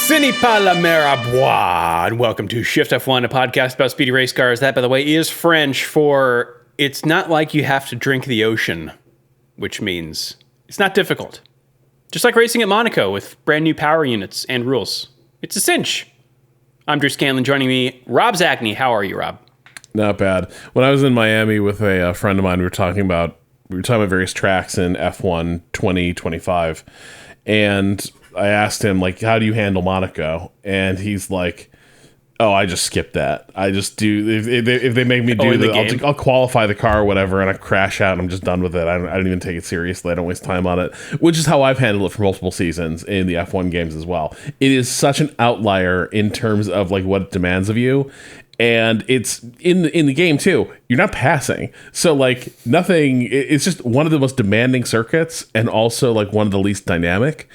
Ce pas la mer à boire, and welcome to Shift+F1, a podcast about speedy race cars. That, by the way, is French for it's not like you have to drink the ocean, which means it's not difficult. Just like racing at Monaco with brand new power units and rules. It's a cinch. I'm Drew Scanlon. Joining me, Rob Zachney. How are you, Rob? Not bad. When I was in Miami with a friend of mine, we were talking about various tracks in F1 2025, and I asked him, like, how do you handle Monaco? And he's like, oh, I just skip that. I just do, if they make me do I'll qualify the car or whatever, and I crash out and I'm just done with it. I don't even take it seriously. I don't waste time on it, which is how I've handled it for multiple seasons in the F1 games as well. It is such an outlier in terms of like what it demands of you. And it's in the game too. You're not passing, so like nothing. It's just one of the most demanding circuits, and also like one of the least dynamic.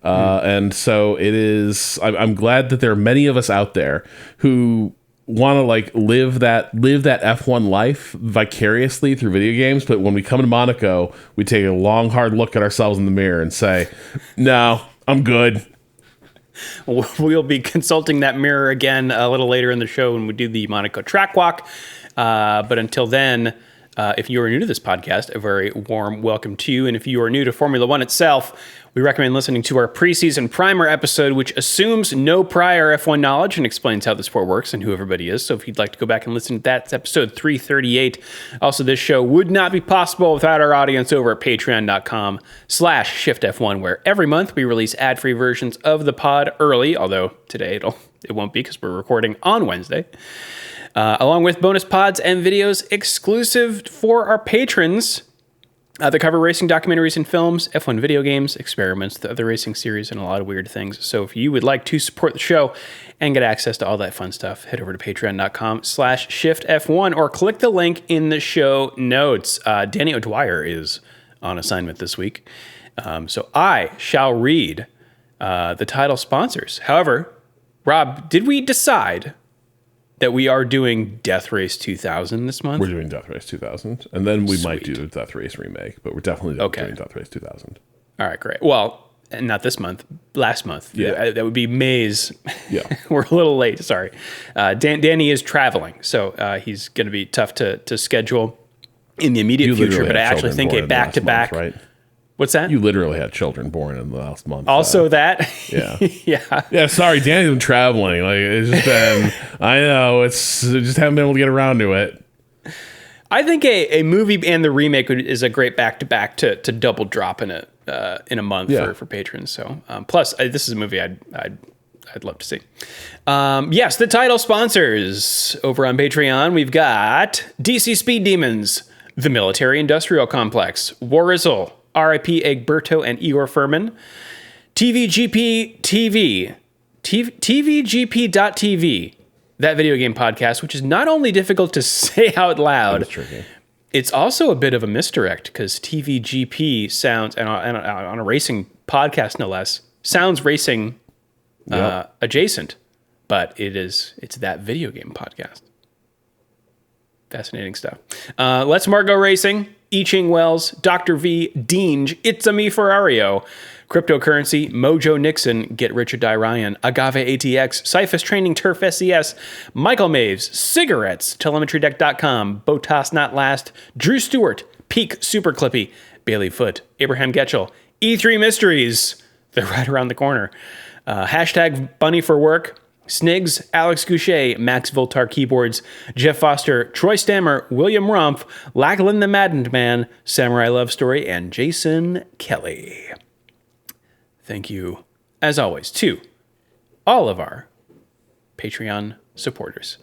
And so it is. I'm glad that there are many of us out there who want to like live that F1 life vicariously through video games. But when we come to Monaco, we take a long, hard look at ourselves in the mirror and say, "No, I'm good." We'll be consulting that mirror again a little later in the show when we do the Monaco track walk. But until then, if you are new to this podcast, a very warm welcome to you. And if you are new to Formula One itself, we recommend listening to our preseason primer episode, which assumes no prior F1 knowledge and explains how the sport works and who everybody is. So if you'd like to go back and listen to that, it's episode 338. Also, this show would not be possible without our audience over at patreon.com/ShiftF1, where every month we release ad-free versions of the pod early, although today it won't be because we're recording on Wednesday. Along with bonus pods and videos exclusive for our patrons that cover racing documentaries and films, F1 video games, experiments, the other racing series, and a lot of weird things. So if you would like to support the show and get access to all that fun stuff, head over to patreon.com/ShiftF1 or click the link in the show notes. Danny O'Dwyer is on assignment this week, so I shall read the title sponsors. However, Rob, did we decide that we are doing Death Race 2000 this month? We're doing Death Race 2000, and then we might do the Death Race remake, but we're definitely doing Death Race 2000. All right, great. Well, not this month, last month. Yeah. That would be May's. Yeah. We're a little late, sorry. Danny is traveling, so he's going to be tough to schedule in the immediate future, but I actually think a back-to-back... Right? What's that? You literally had children born in the last month. Also that? Yeah. Yeah. Yeah, sorry, Danny's been traveling. Like, it's just been, I know, just haven't been able to get around to it. I think a movie and the remake is a great back-to-back to double drop in a month for patrons. So, plus, this is a movie I'd love to see. Yes, the title sponsors over on Patreon. We've got DC Speed Demons, The Military Industrial Complex, Warizzle, R.I.P. Egberto and Igor Furman, TVGP.TV, that video game podcast, which is not only difficult to say out loud, it's also a bit of a misdirect because TVGP sounds, and on a racing podcast no less, sounds racing adjacent, but it's that video game podcast. Fascinating stuff. Let's Margo Racing, I Ching Wells, Dr. V, Deange, It's a Me Ferrario, Cryptocurrency, Mojo Nixon, Get Rich or Die Ryan, Agave ATX, Cyphus Training Turf SES, Michael Maves, Cigarettes, TelemetryDeck.com, Botas Not Last, Drew Stewart, Peak Super Clippy, Bailey Foot, Abraham Getchell, E3 Mysteries, they're right around the corner, hashtag Bunny for Work, Snigs, Alex Goucher, Max Voltar Keyboards, Jeff Foster, Troy Stammer, William Rumpf, Lachlan the Maddened Man, Samurai Love Story, and Jason Kelly. Thank you, as always, to all of our Patreon supporters.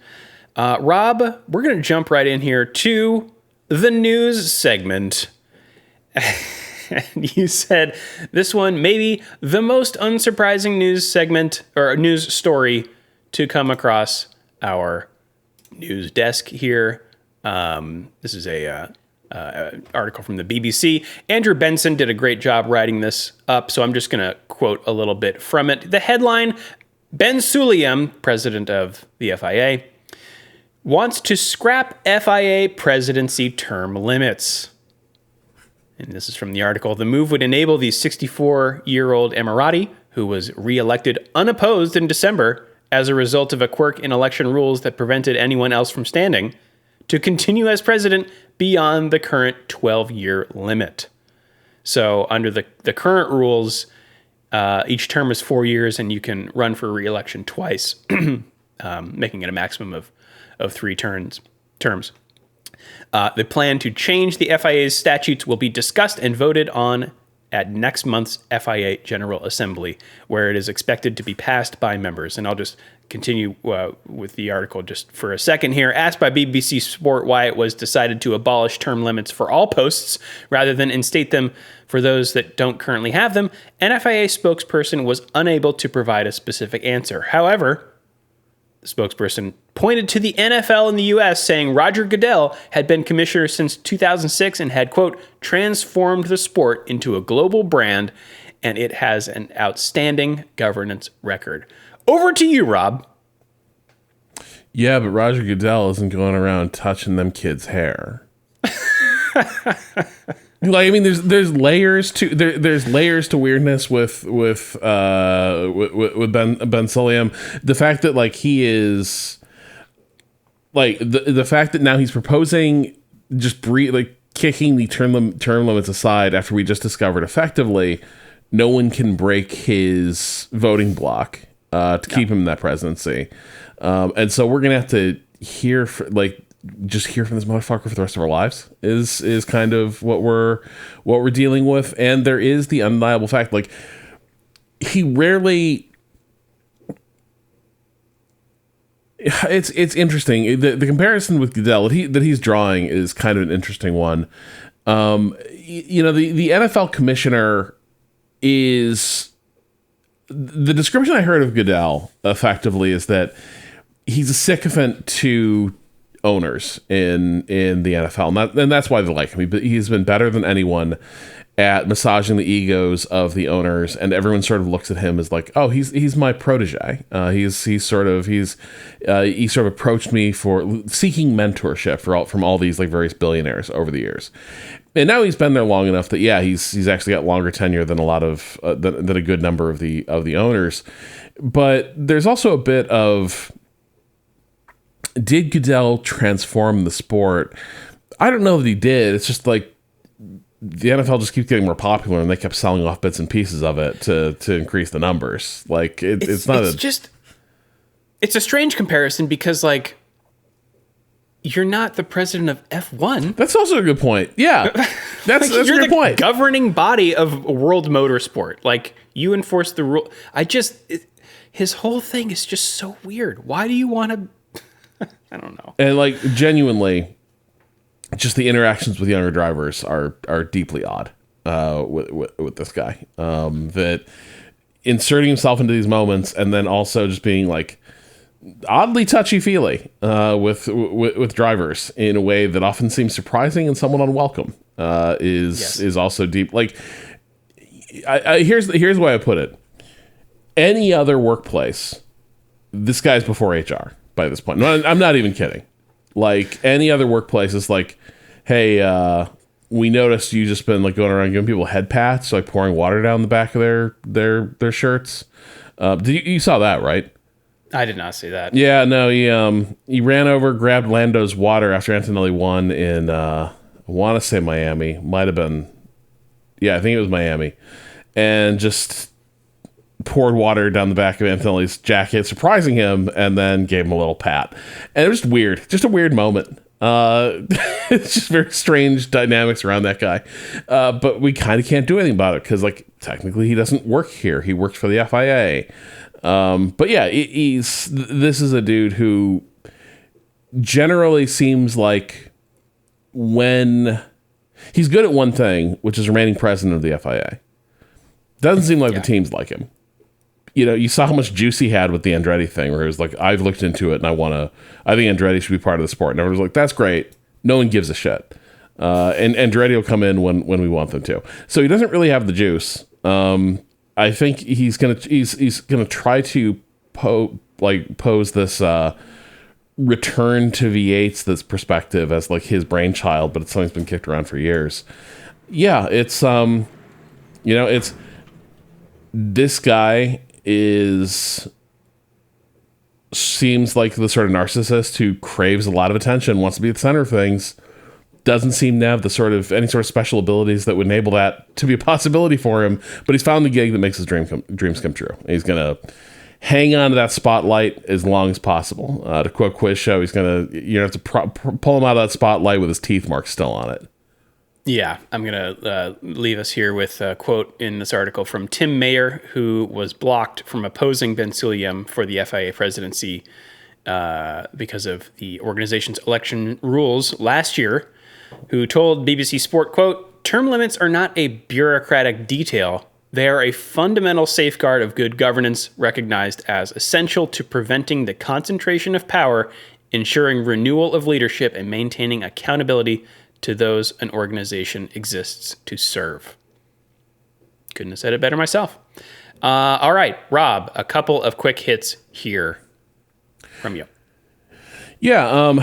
Rob, we're going to jump right in here to the news segment. And you said this one maybe the most unsurprising news segment or news story to come across our news desk here. This is a article from the BBC. Andrew Benson did a great job writing this up, so I'm just going to quote a little bit from it. The headline, Ben Sulayem, president of the FIA, wants to scrap FIA presidency term limits. And this is from the article. The move would enable the 64-year-old Emirati, who was reelected unopposed in December as a result of a quirk in election rules that prevented anyone else from standing, to continue as president beyond the current 12-year limit. So under the current rules, each term is 4 years, and you can run for re-election twice, making it a maximum of 3 terms. The plan to change the FIA's statutes will be discussed and voted on at next month's FIA General Assembly, where it is expected to be passed by members. And I'll just continue with the article just for a second here. Asked by BBC Sport why it was decided to abolish term limits for all posts rather than instate them for those that don't currently have them, an FIA spokesperson was unable to provide a specific answer. However, the spokesperson pointed to the NFL in the U.S., saying Roger Goodell had been commissioner since 2006 and had, quote, transformed the sport into a global brand, and it has an outstanding governance record. Over to you, Rob. Yeah, but Roger Goodell isn't going around touching them kids' hair. Like, I mean, there's layers to there's layers to weirdness with Ben Sulayem. The fact that like he is like the fact that now he's proposing just kicking the term limits aside after we just discovered effectively no one can break his voting block to keep him in that presidency, and so we're gonna have to hear from this motherfucker for the rest of our lives is kind of what we're dealing with. And there is the undeniable fact, like, he rarely, it's interesting. The comparison with Goodell that he's drawing is kind of an interesting one. You know, the NFL commissioner is, the description I heard of Goodell effectively is that he's a sycophant to owners in the NFL, and that's why they like him. He's been better than anyone at massaging the egos of the owners, and everyone sort of looks at him as like, oh, he's my protege. He sort of approached me for seeking mentorship from all these like various billionaires over the years, and now he's been there long enough that he's actually got longer tenure than a lot of than a good number of the owners. But there's also a bit of, did Goodell transform the sport? I don't know that he did. It's just like the NFL just keeps getting more popular, and they kept selling off bits and pieces of it to increase the numbers. Like it's a strange comparison because like you're not the president of F1. That's also a good point. Yeah, that's a good point. Governing body of world motorsport. Like you enforce the rule. His whole thing is just so weird. Why do you want to? I don't know. And like genuinely, just the interactions with younger drivers are deeply odd with this guy. That inserting himself into these moments and then also just being like oddly touchy-feely with drivers in a way that often seems surprising and somewhat unwelcome is also deep. Like, here's the way I put it. Any other workplace, this guy's before HR by this point. No, I'm not even kidding. Like, any other workplace is like, hey, we noticed you just been like going around giving people head pats, like pouring water down the back of their shirts. You saw that, right? I did not see that. Yeah, no, he ran over, grabbed Lando's water after Antonelli won in I want to say Miami, might have been, yeah, I think it was Miami, and just poured water down the back of Antonelli's jacket, surprising him, and then gave him a little pat. And it was just weird, just a weird moment. It's just very strange dynamics around that guy. But we kind of can't do anything about it because, like, technically he doesn't work here. He works for the FIA. But yeah, this is a dude who generally seems like when he's good at one thing, which is remaining president of the FIA. Doesn't seem like the teams like him. You know, you saw how much juice he had with the Andretti thing, where it was like, I've looked into it and I think Andretti should be part of the sport. And everyone's like, that's great. No one gives a shit. And Andretti will come in when we want them to. So he doesn't really have the juice. I think he's gonna try to pose this return to V8's this perspective as like his brainchild, but it's something that's been kicked around for years. Yeah, it's this guy seems like the sort of narcissist who craves a lot of attention, wants to be at the center of things, doesn't seem to have any sort of special abilities that would enable that to be a possibility for him. But he's found the gig that makes his dreams come true. He's going to hang on to that spotlight as long as possible. To quote Quiz Show, he's going to have to pull him out of that spotlight with his teeth marks still on it. Yeah, I'm going to leave us here with a quote in this article from Tim Mayer, who was blocked from opposing Ben Sulayem for the FIA presidency because of the organization's election rules last year, who told BBC Sport, quote, "Term limits are not a bureaucratic detail. They are a fundamental safeguard of good governance recognized as essential to preventing the concentration of power, ensuring renewal of leadership, and maintaining accountability to those an organization exists to serve." Couldn't have said it better myself. All right, Rob, a couple of quick hits here from you. Yeah,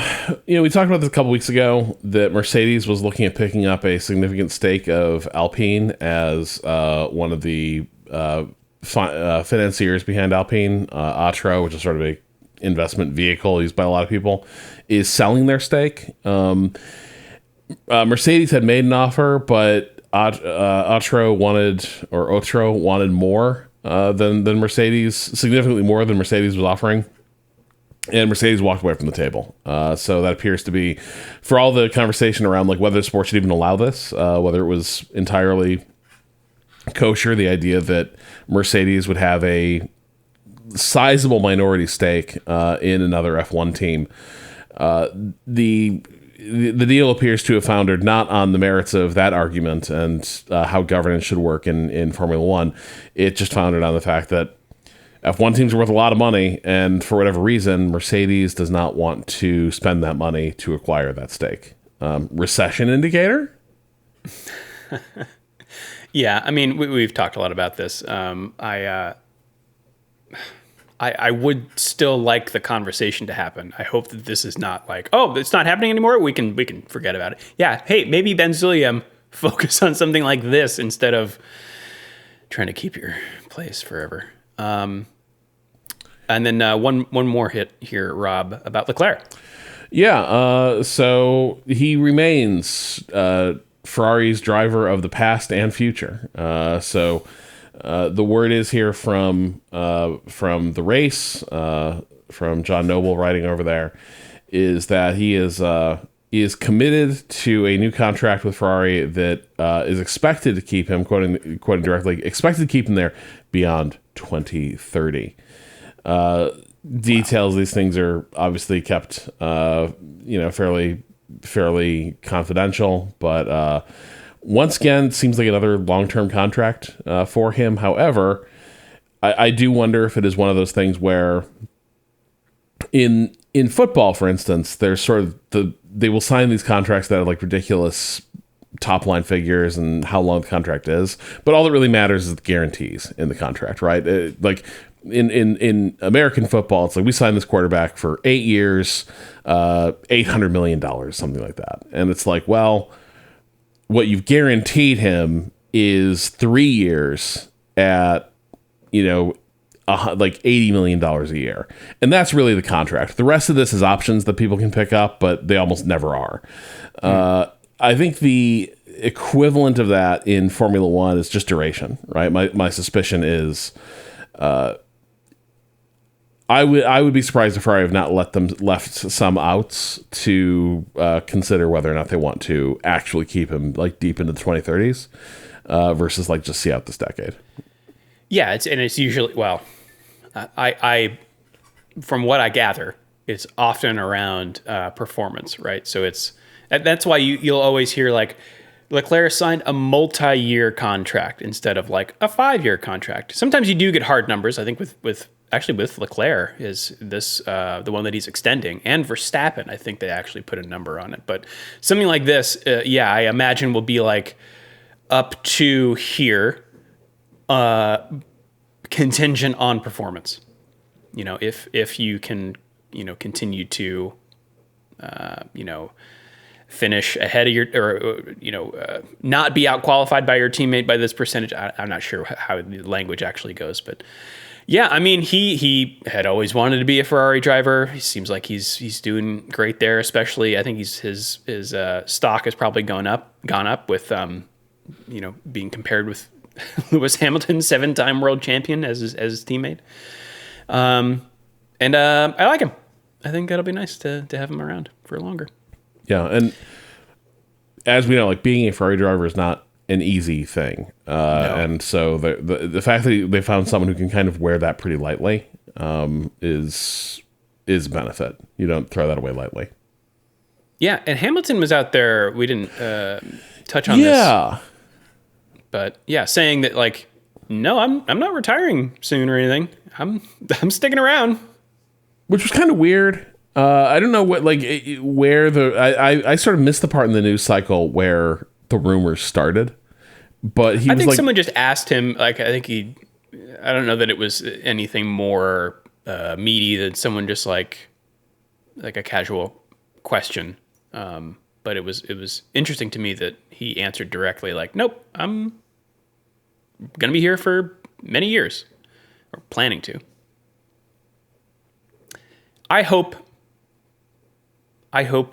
we talked about this a couple weeks ago that Mercedes was looking at picking up a significant stake of Alpine as one of the financiers behind Alpine. Atro, which is sort of a investment vehicle used by a lot of people, is selling their stake. Mercedes had made an offer, but Otro wanted more than Mercedes, significantly more than Mercedes was offering. And Mercedes walked away from the table. So that appears to be, for all the conversation around like whether the sport should even allow this, whether it was entirely kosher, the idea that Mercedes would have a sizable minority stake in another F1 team. The deal appears to have foundered not on the merits of that argument and how governance should work in Formula One. It just foundered on the fact that F1 teams are worth a lot of money, and for whatever reason, Mercedes does not want to spend that money to acquire that stake. Recession indicator? Yeah, I mean, we've talked a lot about this. I would still like the conversation to happen. I hope that this is not like, oh, it's not happening anymore. We can forget about it. Yeah, hey, maybe Ben Sulayem focus on something like this instead of trying to keep your place forever. And then one more hit here, Rob, about Leclerc. Yeah, so he remains Ferrari's driver of the past and future. So the word is here from the race, from John Noble writing over there, is that he is committed to a new contract with Ferrari that is expected to keep him, quoting directly, expected to keep him there beyond 2030. Details of these things are obviously kept, fairly confidential, but once again, seems like another long-term contract for him. However, I do wonder if it is one of those things where in football, for instance, there's sort of they will sign these contracts that are like ridiculous top line figures and how long the contract is, but all that really matters is the guarantees in the contract, right? Like in American football, it's like we signed this quarterback for 8 years, $800 million, something like that. And it's like, well, what you've guaranteed him is 3 years at, like $80 million a year. And that's really the contract. The rest of this is options that people can pick up, but they almost never are. I think the equivalent of that in Formula One is just duration, right? My suspicion is, I would be surprised if Ferrari have not left some outs to consider whether or not they want to actually keep him like deep into the 2030s versus like just see out this decade. Yeah, it's usually, well, I from what I gather, it's often around performance, right? So that's why you'll always hear like Leclerc signed a multi-year contract instead of like a 5-year contract. Sometimes you do get hard numbers. I think with Leclerc is this the one that he's extending, and Verstappen, I think they actually put a number on it. But something like this, I imagine will be like up to here, contingent on performance. If you can, continue to, finish ahead of your, not be out qualified by your teammate by this percentage. I'm not sure how the language actually goes, but yeah, I mean, he had always wanted to be a Ferrari driver. He seems like he's doing great there, especially I think his stock has probably gone up with, being compared with Lewis Hamilton, 7-time world champion as his teammate. I like him. I think that'll be nice to have him around for longer. Yeah, and as we know, like being a Ferrari driver is not an easy thing, no. And so the fact that they found someone who can kind of wear that pretty lightly is a benefit. You don't throw that away lightly. Yeah, and Hamilton was out there. We didn't touch on this, but yeah, saying that like, no, I'm not retiring soon or anything. I'm sticking around, which was kind of weird. I don't know where I sort of missed the part in the news cycle where the rumors started, but I think someone just asked him, like, I don't know that it was anything more meaty than someone just like a casual question. But it was interesting to me that he answered directly like, nope, I'm going to be here for many years, or planning to. I hope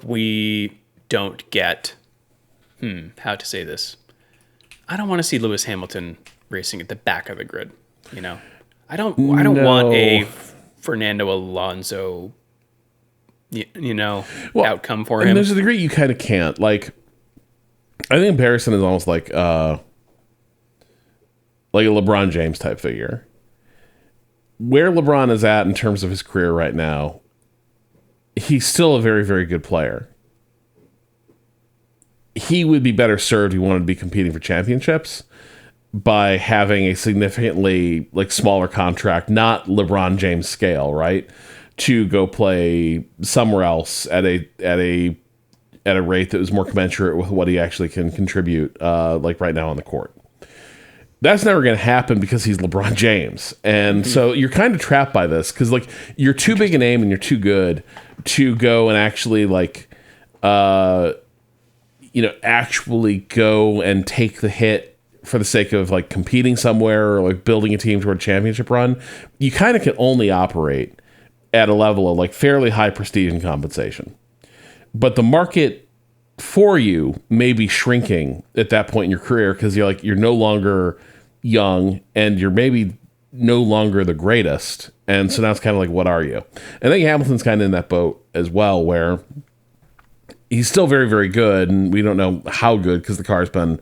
we don't get, how to say this? I don't want to see Lewis Hamilton racing at the back of the grid. I don't want a Fernando Alonso, outcome for him. And there's a degree you kind of can't. Like, I think comparison is almost like a LeBron James type figure. Where LeBron is at in terms of his career right now, he's still a very, very good player. He would be better served if he wanted to be competing for championships by having a significantly smaller contract, not LeBron James scale, right? To go play somewhere else at a rate that was more commensurate with what he actually can contribute, right now on the court. That's never going to happen because he's LeBron James. And so you're kind of trapped by this because you're too big a name and you're too good to go and actually actually go and take the hit for the sake of competing somewhere or building a team toward a championship run. You kind of can only operate at a level of fairly high prestige and compensation. But the market for you may be shrinking at that point in your career because you're no longer young and you're maybe no longer the greatest. And so now it's kind of what are you? And I think Hamilton's kind of in that boat as well, where he's still very, very good. And we don't know how good because the car's been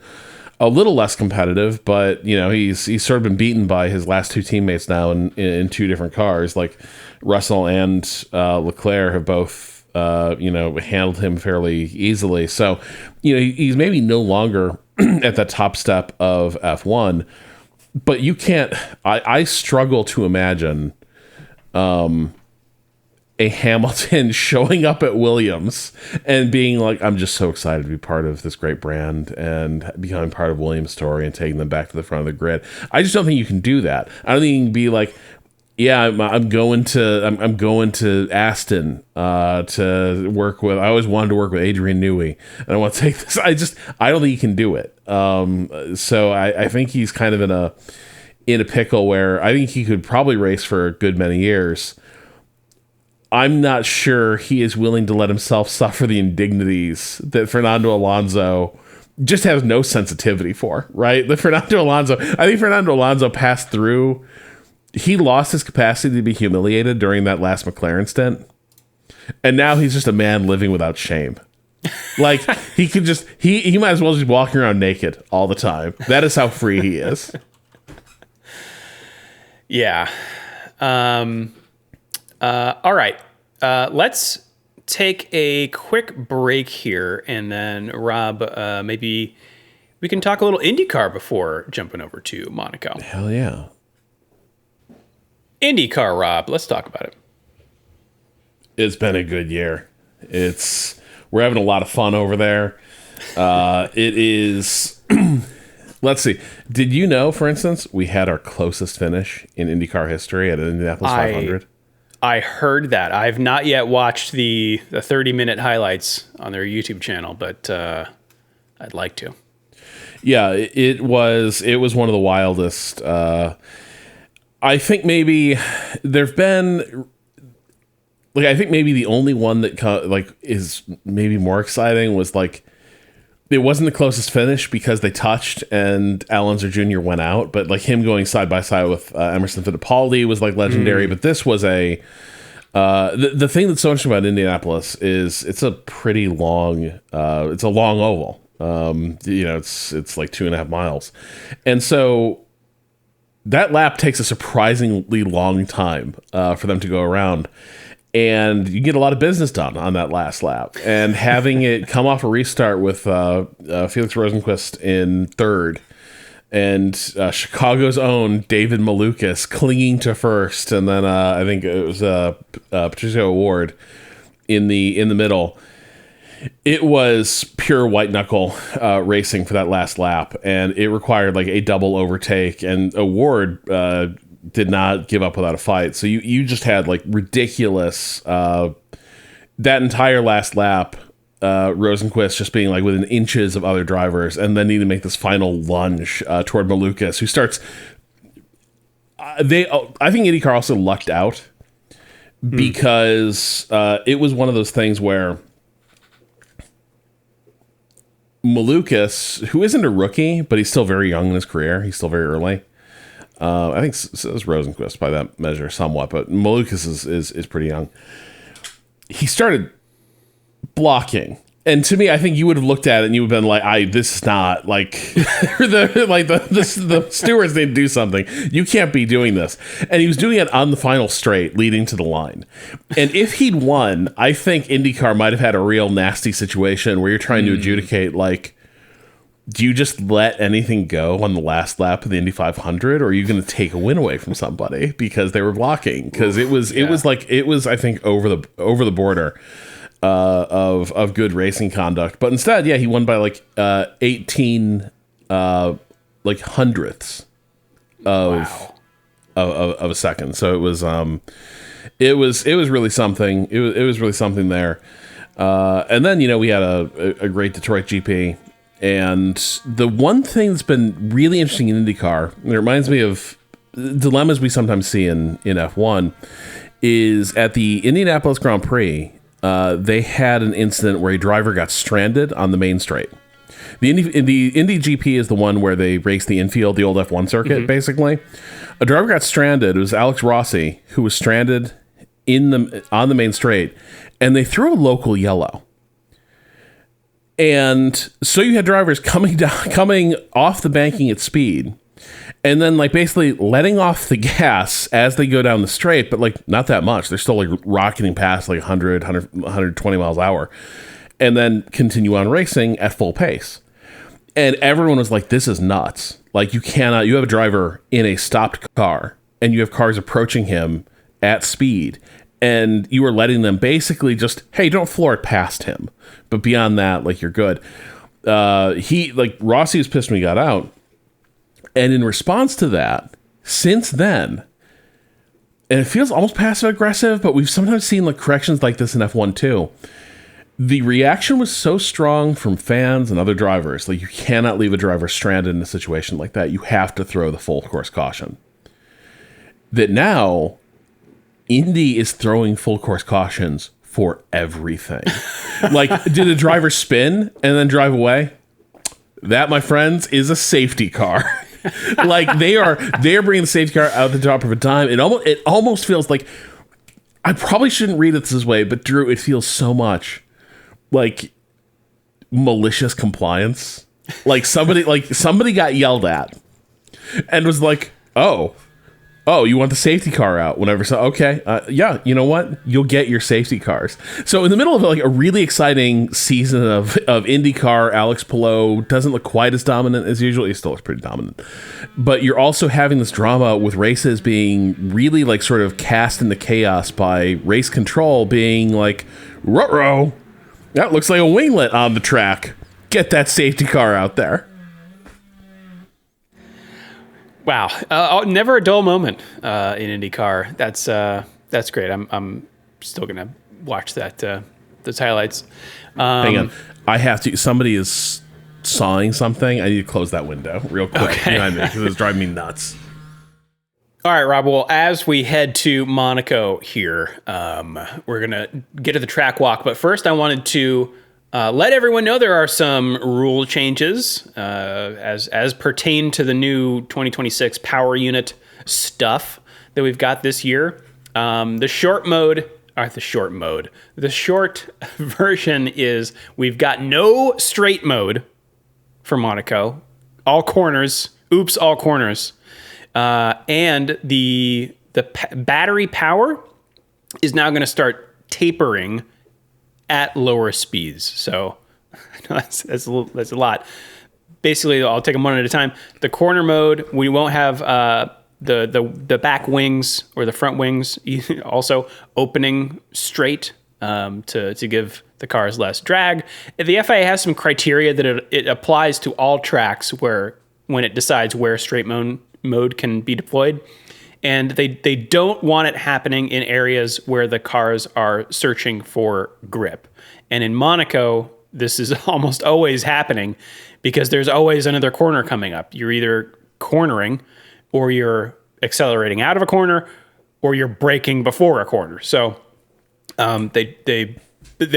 a little less competitive, but he's sort of been beaten by his last two teammates now in two different cars. Russell and Leclerc have both handled him fairly easily. So he's maybe no longer at the top step of F1, but you can't. I struggle to imagine a Hamilton showing up at Williams and being I'm just so excited to be part of this great brand and becoming part of Williams' story and taking them back to the front of the grid. I just don't think you can do that. I don't think you can be yeah, I'm going to Aston to work with. I always wanted to work with Adrian Newey, and I want to take this. I don't think you can do it. So I think he's kind of in a pickle where I think he could probably race for a good many years. I'm not sure he is willing to let himself suffer the indignities that Fernando Alonso just has no sensitivity for, right? I think Fernando Alonso passed through. He lost his capacity to be humiliated during that last McLaren stint. And now he's just a man living without shame. He could just, he might as well just be walking around naked all the time. That is how free he is. Yeah. All right. Let's take a quick break here. And then Rob, maybe we can talk a little IndyCar before jumping over to Monaco. Hell yeah. IndyCar, Rob. Let's talk about it. It's been a good year. We're having a lot of fun over there. It is. Let's see. Did you know, for instance, we had our closest finish in IndyCar history at Indianapolis 500? I heard that. I've not yet watched the 30-minute highlights on their YouTube channel, but I'd like to. Yeah, it was one of the wildest. I think maybe there've been, like, I think maybe the only one that is maybe more exciting was like, it wasn't the closest finish because they touched and Alonso Jr. went out, but like him going side by side with Emerson Fittipaldi was like legendary. But this was the thing that's so interesting about Indianapolis is it's a pretty long, it's a long oval. It's like 2.5 miles, and so that lap takes a surprisingly long time for them to go around, and you get a lot of business done on that last lap. And having it come off a restart with Felix Rosenqvist in third, and Chicago's own David Malukas clinging to first, and then I think it was Patricio Ward in the middle. It was pure white knuckle racing for that last lap, and it required like a double overtake, and Ward did not give up without a fight. So you just had like ridiculous that entire last lap. Rosenqvist just being like within inches of other drivers, and then needing to make this final lunge toward Malukas, who starts. I think IndyCar also lucked out because it was one of those things where Malukas, who isn't a rookie, but he's still very young in his career. He's still very early. I think so is Rosenqvist by that measure somewhat, but Malukas is pretty young. He started blocking. And to me, I think you would have looked at it and you would have been like, this is not like the stewards need to do something. You can't be doing this. And he was doing it on the final straight leading to the line. And if he'd won, I think IndyCar might have had a real nasty situation where you're trying to adjudicate, like, do you just let anything go on the last lap of the Indy 500, or are you going to take a win away from somebody because they were blocking? Because it was I think over the border. Of good racing conduct, but instead, he won by like 18 like hundredths of a second. So it was really something. It was really something there. And then we had a great Detroit GP, and the one thing that's been really interesting in IndyCar, and it reminds me of dilemmas we sometimes see in F1, is at the Indianapolis Grand Prix. They had an incident where a driver got stranded on the main straight. The Indy GP is the one where they race the infield, the old F1 circuit, basically. A driver got stranded. It was Alex Rossi, who was stranded on the main straight, and they threw a local yellow. And so you had drivers coming off the banking at speed, and then like basically letting off the gas as they go down the straight, but like not that much. They're still like rocketing past like 120 miles an hour, and then continue on racing at full pace. And everyone was like, this is nuts. Like you have a driver in a stopped car and you have cars approaching him at speed, and you are letting them basically just, hey, don't floor it past him. But beyond that, like you're good. Rossi was pissed when he got out. And in response to that, since then, and it feels almost passive aggressive, but we've sometimes seen like corrections like this in F1 too. The reaction was so strong from fans and other drivers. Like you cannot leave a driver stranded in a situation like that. You have to throw the full course caution. That now, Indy is throwing full course cautions for everything. Like, did a driver spin and then drive away? That, my friends, is a safety car. Like they are bringing the safety car out the top of a dime. It almost feels like, I probably shouldn't read it this way, but Drew, it feels so much like malicious compliance. Like somebody got yelled at and was like, oh, you want the safety car out whenever. So, okay. Yeah. You know what? You'll get your safety cars. So in the middle of like a really exciting season of IndyCar, Alex Palou doesn't look quite as dominant as usual. He still looks pretty dominant, but you're also having this drama with races being really like sort of cast into chaos by race control being like, ruh-roh, that looks like a winglet on the track. Get that safety car out there. Wow. Never a dull moment in IndyCar. That's That's great. I'm still gonna watch that those highlights. Hang on, I have to. Somebody is sawing something. I need to close that window real quick behind me because it's driving me nuts. All right, Rob. Well, as we head to Monaco here, we're gonna get to the track walk. But first, I wanted to let everyone know there are some rule changes as pertain to the new 2026 power unit stuff that we've got this year. The short version is we've got no straight mode for Monaco. All corners. Oops, all corners. And the battery power is now going to start tapering at lower speeds. So that's a lot. Basically, I'll take them one at a time. The corner mode, we won't have the back wings or the front wings also opening straight to give the cars less drag. The FIA has some criteria that it applies to all tracks when it decides where straight mode can be deployed. And they don't want it happening in areas where the cars are searching for grip. And in Monaco, this is almost always happening because there's always another corner coming up. You're either cornering or you're accelerating out of a corner or you're braking before a corner. So the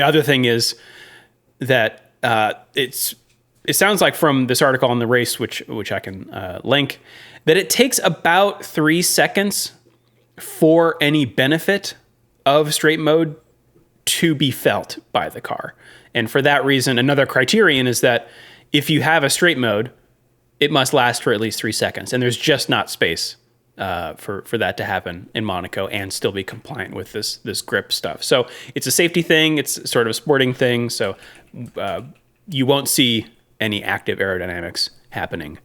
other thing is that it sounds like from this article on the race, which I can link, that it takes about 3 seconds for any benefit of straight mode to be felt by the car. And for that reason, another criterion is that if you have a straight mode, it must last for at least 3 seconds. And there's just not space for that to happen in Monaco and still be compliant with this grip stuff. So it's a safety thing. It's sort of a sporting thing. So you won't see any active aerodynamics happening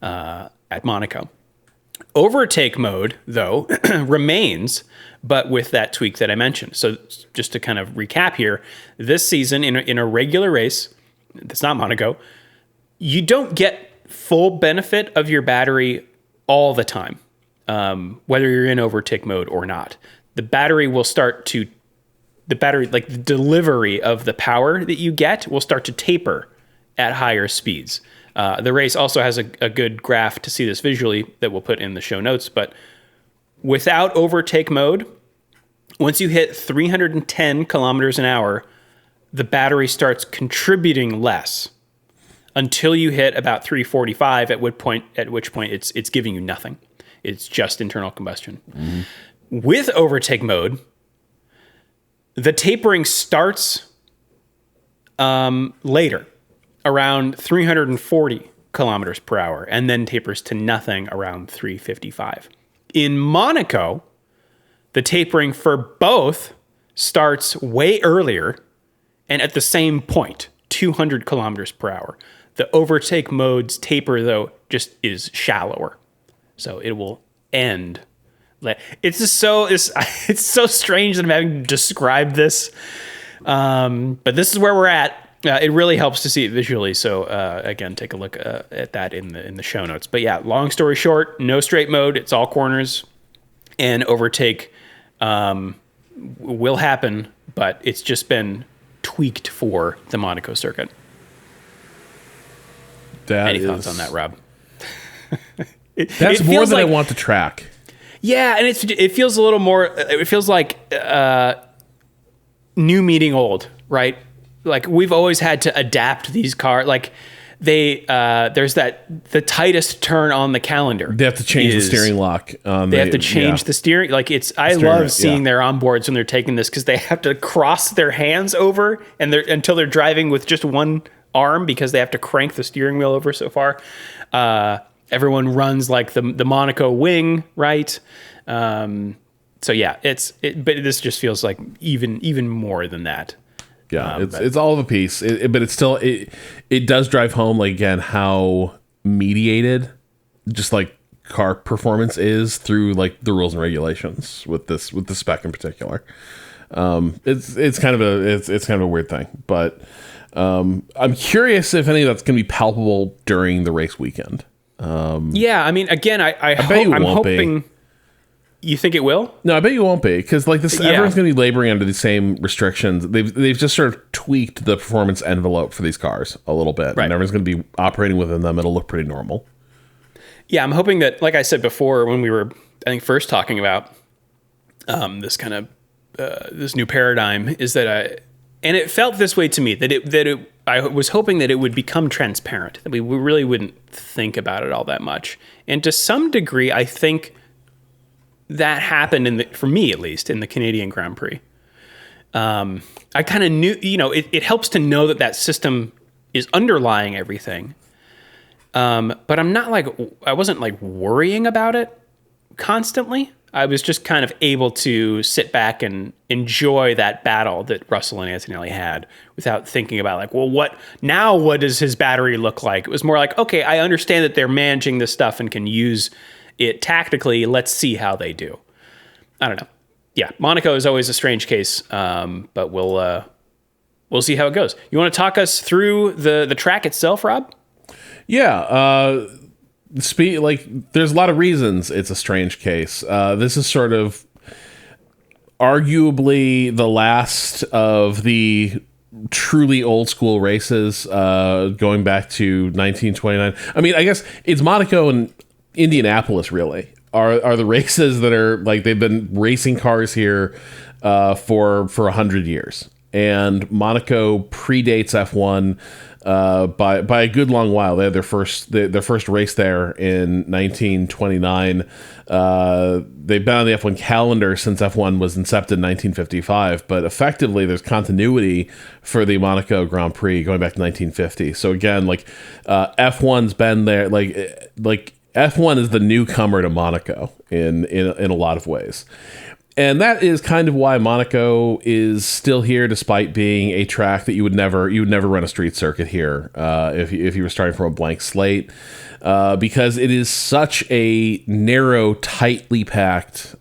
at Monaco. Overtake mode, though, remains, but with that tweak that I mentioned. So just to kind of recap here, this season in a regular race, that's not Monaco, you don't get full benefit of your battery all the time, whether you're in overtake mode or not. The battery, like the delivery of the power that you get will start to taper at higher speeds. The race also has a good graph to see this visually that we'll put in the show notes. But without overtake mode, once you hit 310 kilometers an hour, the battery starts contributing less until you hit about 345, at which point it's giving you nothing. It's just internal combustion. Mm-hmm. With overtake mode, the tapering starts later, around 340 kilometers per hour, and then tapers to nothing around 355. In Monaco, the tapering for both starts way earlier and at the same point, 200 kilometers per hour. The overtake mode's taper, though, just is shallower. So it will end. It's so strange that I'm having to describe this. But this is where we're at. It really helps to see it visually. So again, take a look at that in the show notes. But yeah, long story short, no straight mode. It's all corners, and overtake will happen, but it's just been tweaked for the Monaco circuit. Any thoughts on that, Rob? That's more than I want to track. Yeah, and it feels a little more. It feels like new meeting old, right? Like we've always had to adapt these cars. Like there's the tightest turn on the calendar. They have to change the steering lock. They have to change the steering. Like I love seeing their onboards when they're taking this because they have to cross their hands over until they're driving with just one arm because they have to crank the steering wheel over so far. Everyone runs like the Monaco wing, right? So yeah, but this just feels like even more than that. Yeah, it's all of a piece, but it's still it does drive home, like, again, how mediated just like car performance is through like the rules and regulations with the spec in particular. It's kind of a weird thing, but I'm curious if any of that's going to be palpable during the race weekend. Yeah, I mean, again, I'm hoping. You think it will? No, I bet you won't be, because like this, Yeah. everyone's going to be laboring under the same restrictions. They've just sort of tweaked the performance envelope for these cars a little bit, Right. and everyone's going to be operating within them. It'll look pretty normal. Yeah, I'm hoping that, like I said before, when we were, I think, first talking about this kind of this new paradigm, is that and it felt this way to me, I was hoping that it would become transparent, that we really wouldn't think about it all that much, and to some degree, I think that happened for me at least in the Canadian Grand Prix. I kind of knew, it helps to know that system is underlying everything. But I wasn't like worrying about it constantly. I was just kind of able to sit back and enjoy that battle that Russell and Antonelli had without thinking about like, well, what does his battery look like? It was more like, okay, I understand that they're managing this stuff and can use it tactically. Let's see how they do. I don't know. Yeah, Monaco is always a strange case, but we'll see how it goes. You want to talk us through the track itself, Rob? Yeah, there's a lot of reasons it's a strange case. This is sort of arguably the last of the truly old school races, going back to 1929. I mean, I guess it's Monaco and Indianapolis really are the races that are like, they've been racing cars here for 100 years, and Monaco predates F1 by a good long while. They had their first race there in 1929. They've been on the F1 calendar since F1 was incepted in 1955, but effectively there's continuity for the Monaco Grand Prix going back to 1950. So again, like F1's been there, like F1 is the newcomer to Monaco in a lot of ways. And that is kind of why Monaco is still here, despite being a track that you would never run a street circuit here if you were starting from a blank slate, because it is such a narrow, tightly packed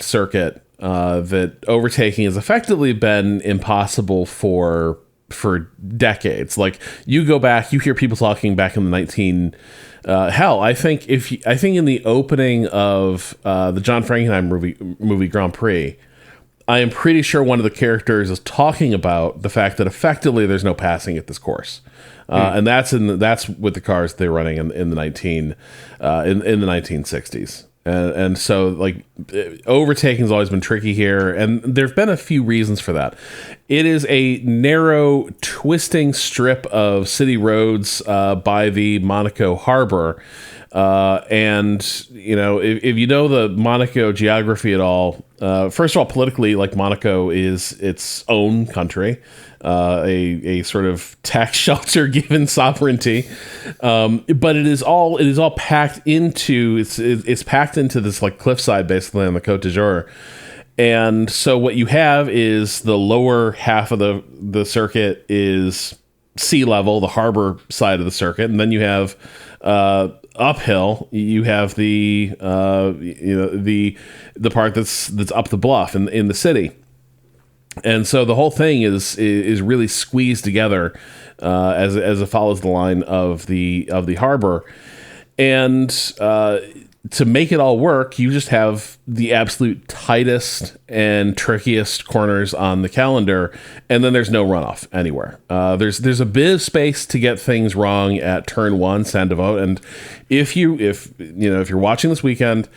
circuit that overtaking has effectively been impossible for decades. Like, you go back, you hear people talking back in the I think in the opening of the John Frankenheim movie Grand Prix, I am pretty sure one of the characters is talking about the fact that effectively there's no passing at this course, and that's with the cars they're running in the 1960s. And so, like, overtaking has always been tricky here, and there've been a few reasons for that. It is a narrow, twisting strip of city roads by the Monaco harbor, and if you know the Monaco geography at all, first of all, politically, like, Monaco is its own country. A sort of tax shelter given sovereignty, but it is all packed into it's packed into this like cliffside basically on the Côte d'Azur, and so what you have is the lower half of the circuit is sea level, the harbor side of the circuit, and then you have uphill you have the part that's up the bluff in the city. And so the whole thing is really squeezed together as it follows the line of the harbor, and to make it all work, you just have the absolute tightest and trickiest corners on the calendar, and then there's no runoff anywhere. There's a bit of space to get things wrong at turn 1, Saint-Devote, and if you're watching this weekend,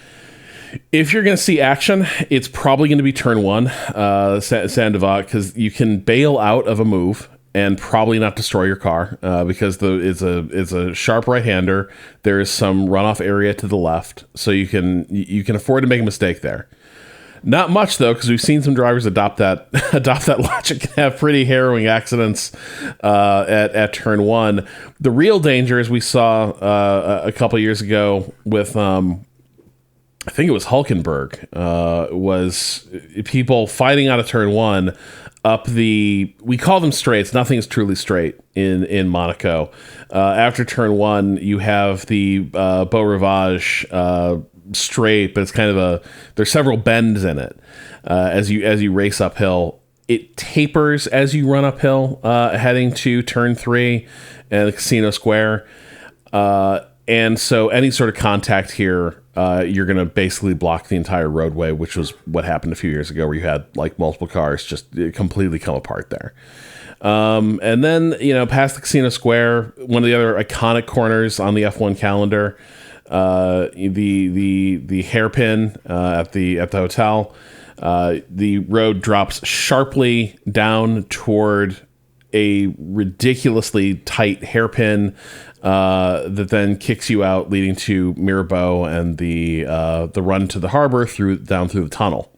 if you're going to see action, it's probably going to be turn 1, Saint-Devote, because you can bail out of a move and probably not destroy your car because it's a sharp right-hander. There is some runoff area to the left, so you can afford to make a mistake there. Not much though, because we've seen some drivers adopt that logic and have pretty harrowing accidents at turn 1. The real danger, as we saw a couple years ago with I think it was Hulkenberg, was people fighting out of turn 1 up we call them straights. Nothing is truly straight in Monaco. After turn 1, you have the Beau Rivage straight, but it's kind of there's several bends in it as you race uphill. It tapers as you run uphill, heading to turn 3 and the Casino Square. And so any sort of contact here you're going to basically block the entire roadway, which was what happened a few years ago, where you had like multiple cars just completely come apart there. And then, past the Casino Square, one of the other iconic corners on the F1 calendar, the hairpin at the hotel. The road drops sharply down toward a ridiculously tight hairpin that then kicks you out, leading to Mirabeau and the run to the harbor down through the tunnel.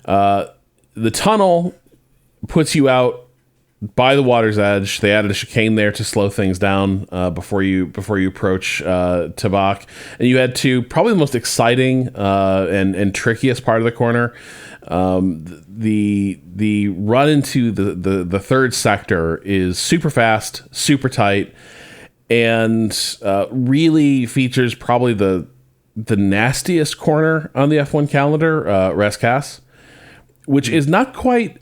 The tunnel puts you out by the water's edge. They added a chicane there to slow things down before you approach Tabak, and you head to probably the most exciting and trickiest part of the corner. The run into the third sector is super fast, super tight, and really features probably the nastiest corner on the F1 calendar, Rescas, which is not quite.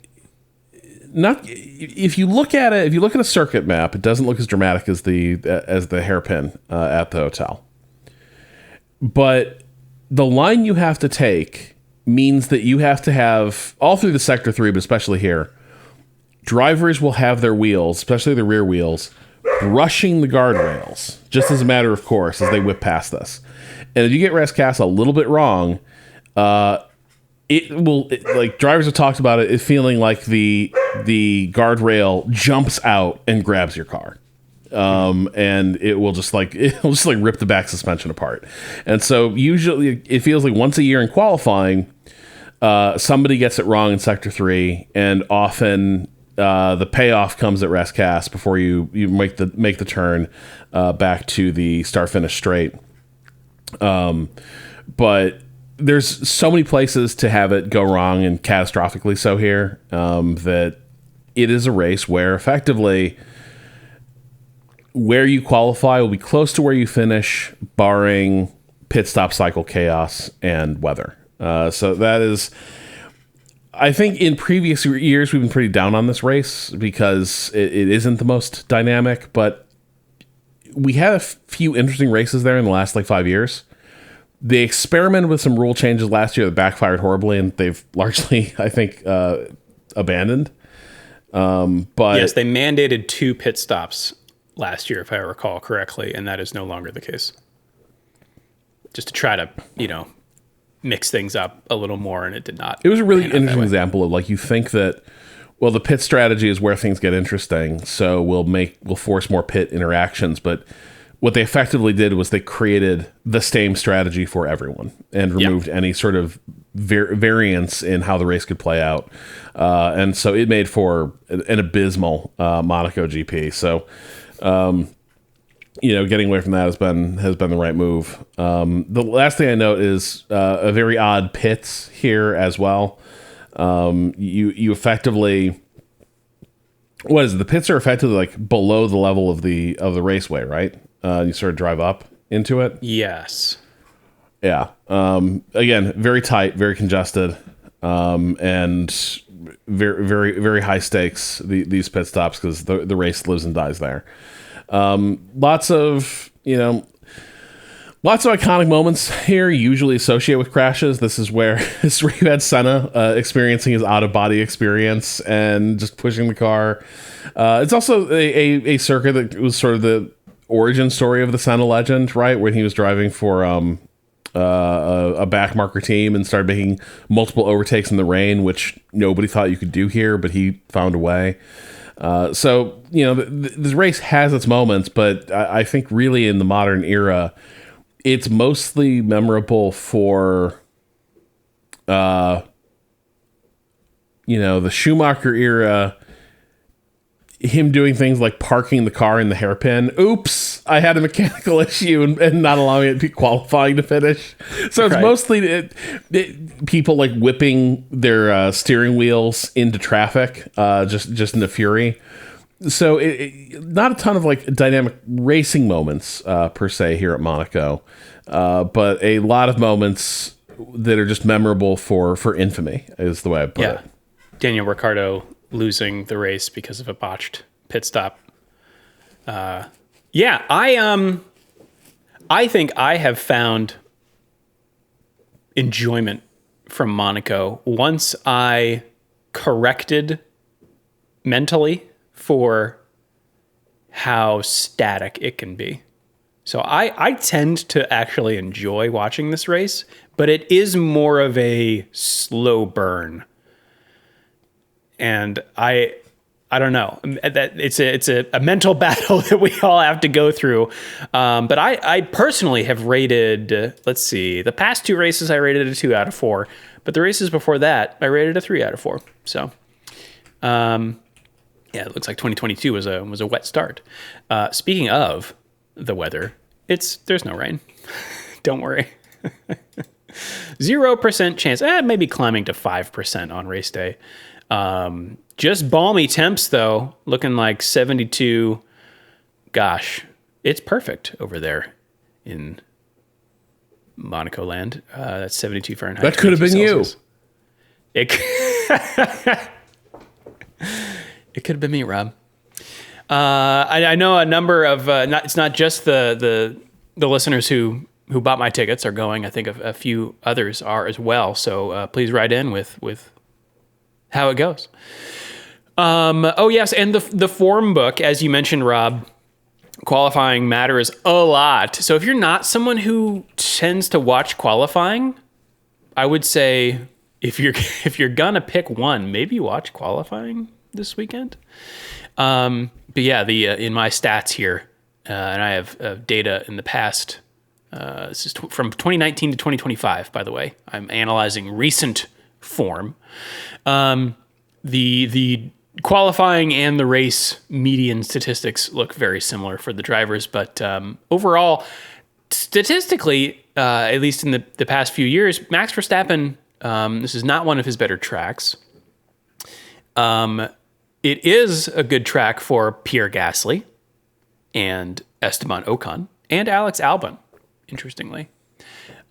If you look at a circuit map, it doesn't look as dramatic as the hairpin at the hotel. But the line you have to take means that you have to have, all through the Sector 3, but especially here, drivers will have their wheels, especially the rear wheels, brushing the guardrails, just as a matter of course, as they whip past this. And if you get Rescas a little bit wrong, like drivers have talked about it feeling like the guardrail jumps out and grabs your car. And it'll just rip the back suspension apart. And so usually it feels like once a year in qualifying, somebody gets it wrong in Sector 3, and often the payoff comes at Rescas before you make the turn back to the start finish straight. But there's so many places to have it go wrong, and catastrophically so here, that it is a race where effectively where you qualify will be close to where you finish, barring pit stop cycle chaos and weather. So that is, I think in previous years we've been pretty down on this race because it isn't the most dynamic, but we had a few interesting races there in the last 5 years. They experimented with some rule changes last year that backfired horribly, and they've largely, I think, abandoned. But yes, they mandated 2 pit stops last year, if I recall correctly, and that is no longer the case. Just to try to, mix things up a little more, and it did not. It was a really interesting example of you think that, well, the pit strategy is where things get interesting, so we'll force more pit interactions, but what they effectively did was they created the same strategy for everyone and removed any sort of variance in how the race could play out. And so it made for an abysmal Monaco GP. So, getting away from that has been the right move. The last thing I note is a very odd pits here as well. You effectively... What is it? The pits are effectively below the level of the raceway, right? You sort of drive up into it. Yes. Yeah. Again, very tight, very congested, and very, very, very high stakes. These pit stops because the race lives and dies there. Lots of iconic moments here, usually associated with crashes. This is where you had Senna experiencing his out-of-body experience and just pushing the car. It's also a circuit that was sort of the origin story of the Senna legend, right? When he was driving for a backmarker team and started making multiple overtakes in the rain, which nobody thought you could do here, but he found a way. So, this race has its moments, but I think really in the modern era, it's mostly memorable for, the Schumacher era, him doing things like parking the car in the hairpin. Oops, I had a mechanical issue and not allowing it to be qualifying to finish. So it's mostly people whipping their steering wheels into traffic, just in a fury. So not a ton of dynamic racing moments per se here at Monaco, but a lot of moments that are just memorable for infamy is the way I put it. Daniel Ricciardo losing the race because of a botched pit stop. I think I have found enjoyment from Monaco once I corrected mentally for how static it can be. So I tend to actually enjoy watching this race, but it is more of a slow burn. And I don't know, that it's a mental battle that we all have to go through. But I personally have rated, let's see, the past 2 races I rated a 2 out of 4, but the races before that I rated a 3 out of 4. So, yeah, it looks like 2022 was a wet start. Speaking of the weather, there's no rain. Don't worry. 0% chance. Maybe climbing to 5% on race day. Just balmy temps though, looking like 72. Gosh, it's perfect over there in Monaco land. That's 72 Fahrenheit. That could have been Celsius. It could have been me, Rob. I know a number of, it's not just the listeners who bought my tickets are going. I think a few others are as well. So please write in with how it goes. Oh yes, and the form book, as you mentioned, Rob, qualifying matters a lot. So if you're not someone who tends to watch qualifying, I would say if you're gonna pick one, maybe watch qualifying this weekend. But yeah, in my stats here, and I have data in the past. This is from 2019 to 2025, by the way. I'm analyzing recent form. The qualifying and the race median statistics look very similar for the drivers, but overall, statistically, at least in the past few years, Max Verstappen, this is not one of his better tracks. It is a good track for Pierre Gasly and Esteban Ocon and Alex Albon, interestingly.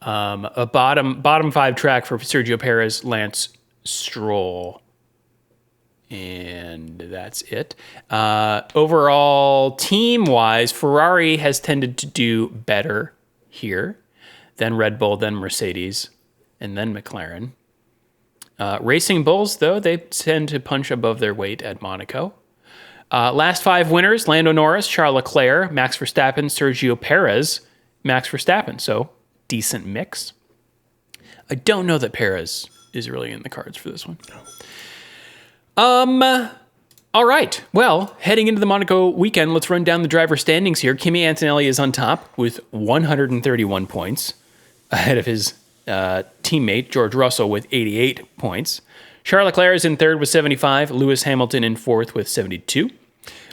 A bottom 5 track for Sergio Perez, Lance Stroll. And that's it. Overall, team-wise, Ferrari has tended to do better here than Red Bull, then Mercedes, and then McLaren. Racing Bulls, though, they tend to punch above their weight at Monaco. Last 5 winners, Lando Norris, Charles Leclerc, Max Verstappen, Sergio Perez, Max Verstappen. So, decent mix. I don't know that Perez is really in the cards for this one. All right. Well, heading into the Monaco weekend, let's run down the driver standings here. Kimi Antonelli is on top with 131 points, ahead of his teammate George Russell with 88 points. Charles Leclerc is in third with 75. Lewis Hamilton in fourth with 72.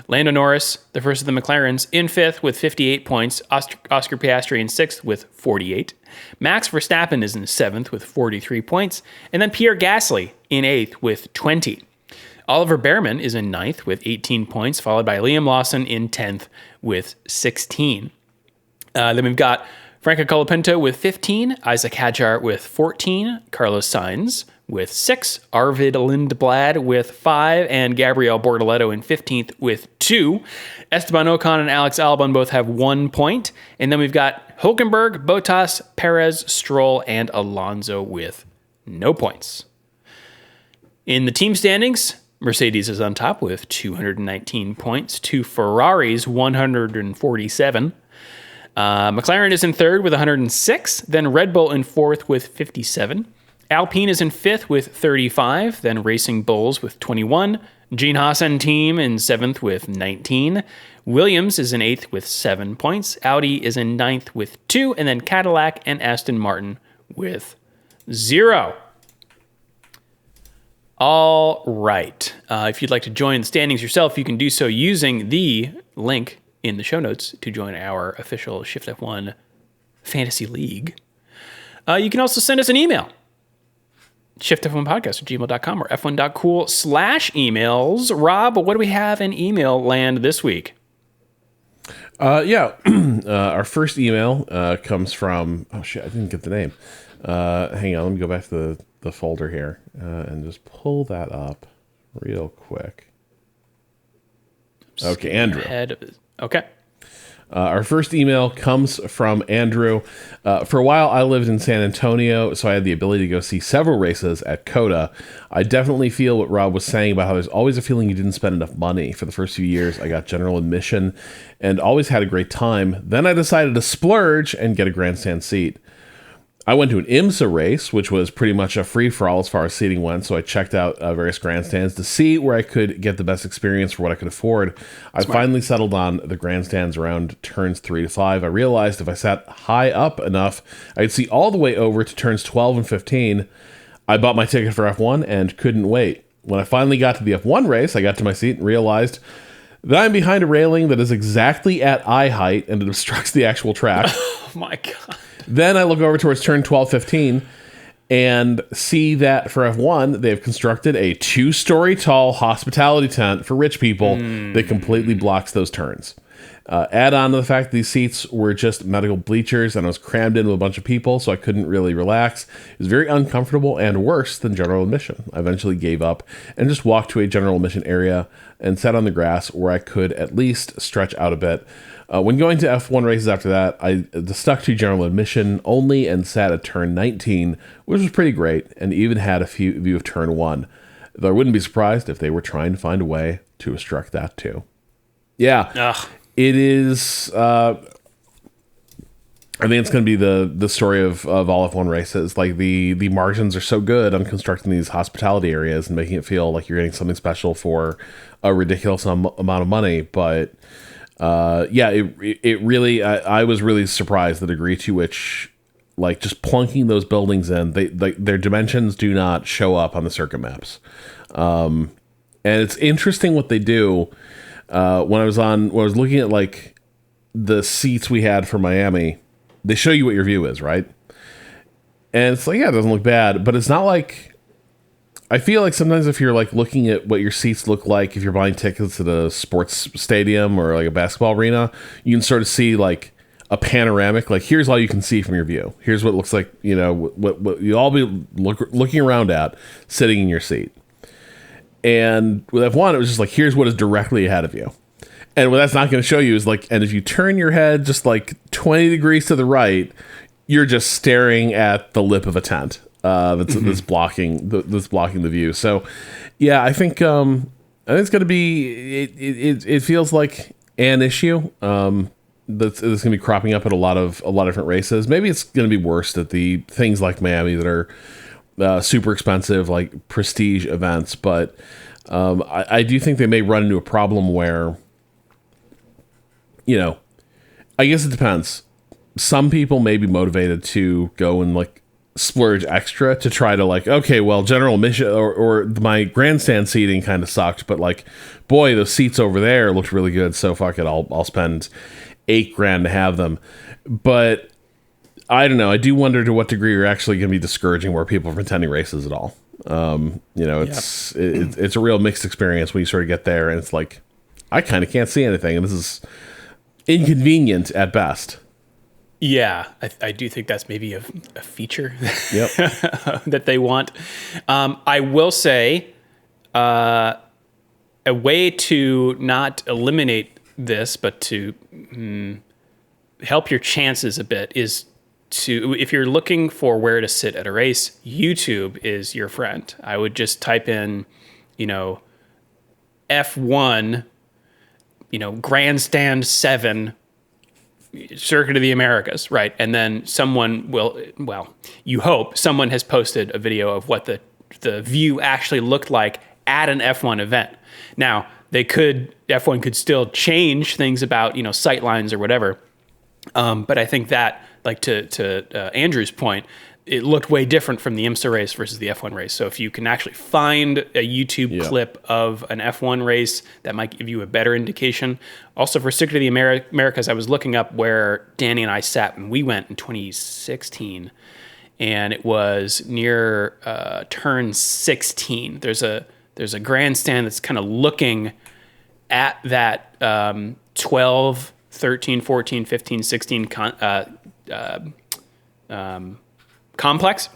Lando Norris, the first of the McLarens, in fifth with 58 points. Oscar Piastri in sixth with 48. Max Verstappen is in seventh with 43 points. And then Pierre Gasly in eighth with 20. Oliver Behrman is in ninth with 18 points, followed by Liam Lawson in 10th with 16. Then we've got Franco Colapinto with 15, Isaac Hadjar with 14, Carlos Sainz with 6, Arvid Lindblad with 5, and Gabriel Bortoleto in 15th with 2. Esteban Ocon and Alex Albon both have 1 point. And then we've got Hülkenberg, Bottas, Perez, Stroll, and Alonso with no points. In the team standings, Mercedes is on top with 219 points to Ferrari's 147. McLaren is in third with 106. Then Red Bull in fourth with 57. Alpine is in fifth with 35. Then Racing Bulls with 21. Gene Haas team in seventh with 19. Williams is in eighth with 7 points. Audi is in ninth with 2. And then Cadillac and Aston Martin with 0. All right. If you'd like to join the standings yourself, you can do so using the link in the show notes to join our official Shift+F1 Fantasy League. You can also send us an email. shiftf1podcast@gmail.com or f1.cool/emails. Rob, what do we have in email land this week? Our first email comes from, oh shit, I didn't get the name. Hang on, let me go back to the folder here and just pull that up real quick. Okay, Andrew. Okay. Our first email comes from Andrew. For a while, I lived in San Antonio, so I had the ability to go see several races at COTA. I definitely feel what Rob was saying about how there's always a feeling you didn't spend enough money. For the first few years, I got general admission and always had a great time. Then I decided to splurge and get a grandstand seat. I went to an IMSA race, which was pretty much a free-for-all as far as seating went, so I checked out various grandstands to see where I could get the best experience for what I could afford. I finally settled on the grandstands around turns 3 to 5. I realized if I sat high up enough, I could see all the way over to turns 12 and 15. I bought my ticket for F1 and couldn't wait. When I finally got to the F1 race, I got to my seat and realized that I'm behind a railing that is exactly at eye height and it obstructs the actual track. Oh my God. Then I look over towards turn 12-15 and see that for F1, they've constructed a 2-story tall hospitality tent for rich people that completely blocks those turns. Add on to the fact that these seats were just medical bleachers and I was crammed in with a bunch of people, so I couldn't really relax. It was very uncomfortable and worse than general admission. I eventually gave up and just walked to a general admission area and sat on the grass where I could at least stretch out a bit. When going to F1 races after that, I stuck to general admission only and sat at turn 19, which was pretty great, and even had a view of turn 1. Though I wouldn't be surprised if they were trying to find a way to obstruct that too. Yeah, it is. I think it's going to be the story of all F1 races. Like the margins are so good on constructing these hospitality areas and making it feel like you're getting something special for a ridiculous amount of money, but. It really, I was really surprised the degree to which, like, just plunking those buildings in, their dimensions do not show up on the circuit maps. And it's interesting what they do. When I was looking at, like, the seats we had for Miami, they show you what your view is, right? And it's like, yeah, it doesn't look bad, but it's not like, I feel like sometimes if you're like looking at what your seats look like, if you're buying tickets at a sports stadium or like a basketball arena, you can sort of see like a panoramic, like here's all you can see from your view. Here's what it looks like, you know, what you all be looking around at sitting in your seat. And with F1, it was just like, here's what is directly ahead of you. And what that's not going to show you is like, and if you turn your head just like 20 degrees to the right, you're just staring at the lip of a tent. That's blocking the view. So, yeah, I think it's going to be. It feels like an issue that's going to be cropping up at a lot of different races. Maybe it's going to be worse at the things like Miami that are super expensive, like prestige events. But I do think they may run into a problem where, you know, I guess it depends. Some people may be motivated to go and like splurge extra to try to like, okay, well, general admission or my grandstand seating kind of sucked, but like, boy, those seats over there looked really good, so fuck it, I'll spend $8,000 to have them. But I don't know, I do wonder to what degree you're actually going to be discouraging more people from attending races at all. You know, it's a real mixed experience when you sort of get there and it's like, I kind of can't see anything, and this is inconvenient at best. Yeah, I do think that's maybe a feature Yep. that they want. I will say a way to not eliminate this, but to help your chances a bit is to, if you're looking for where to sit at a race, YouTube is your friend. I would just type in, you know, F1, you know, Grandstand 7, Circuit of the Americas, right? And then someone will, well, you hope someone has posted a video of what the view actually looked like at an F1 event. Now, F1 could still change things about, you know, sight lines or whatever. But I think that, like to Andrew's point, it looked way different from the IMSA race versus the F1 race. So if you can actually find a YouTube clip of an F1 race, that might give you a better indication. Also for Circuit of the Americas, I was looking up where Danny and I sat when we went in 2016, and it was near turn 16. There's a grandstand that's kind of looking at that 12, 13, 14, 15, 16 complex,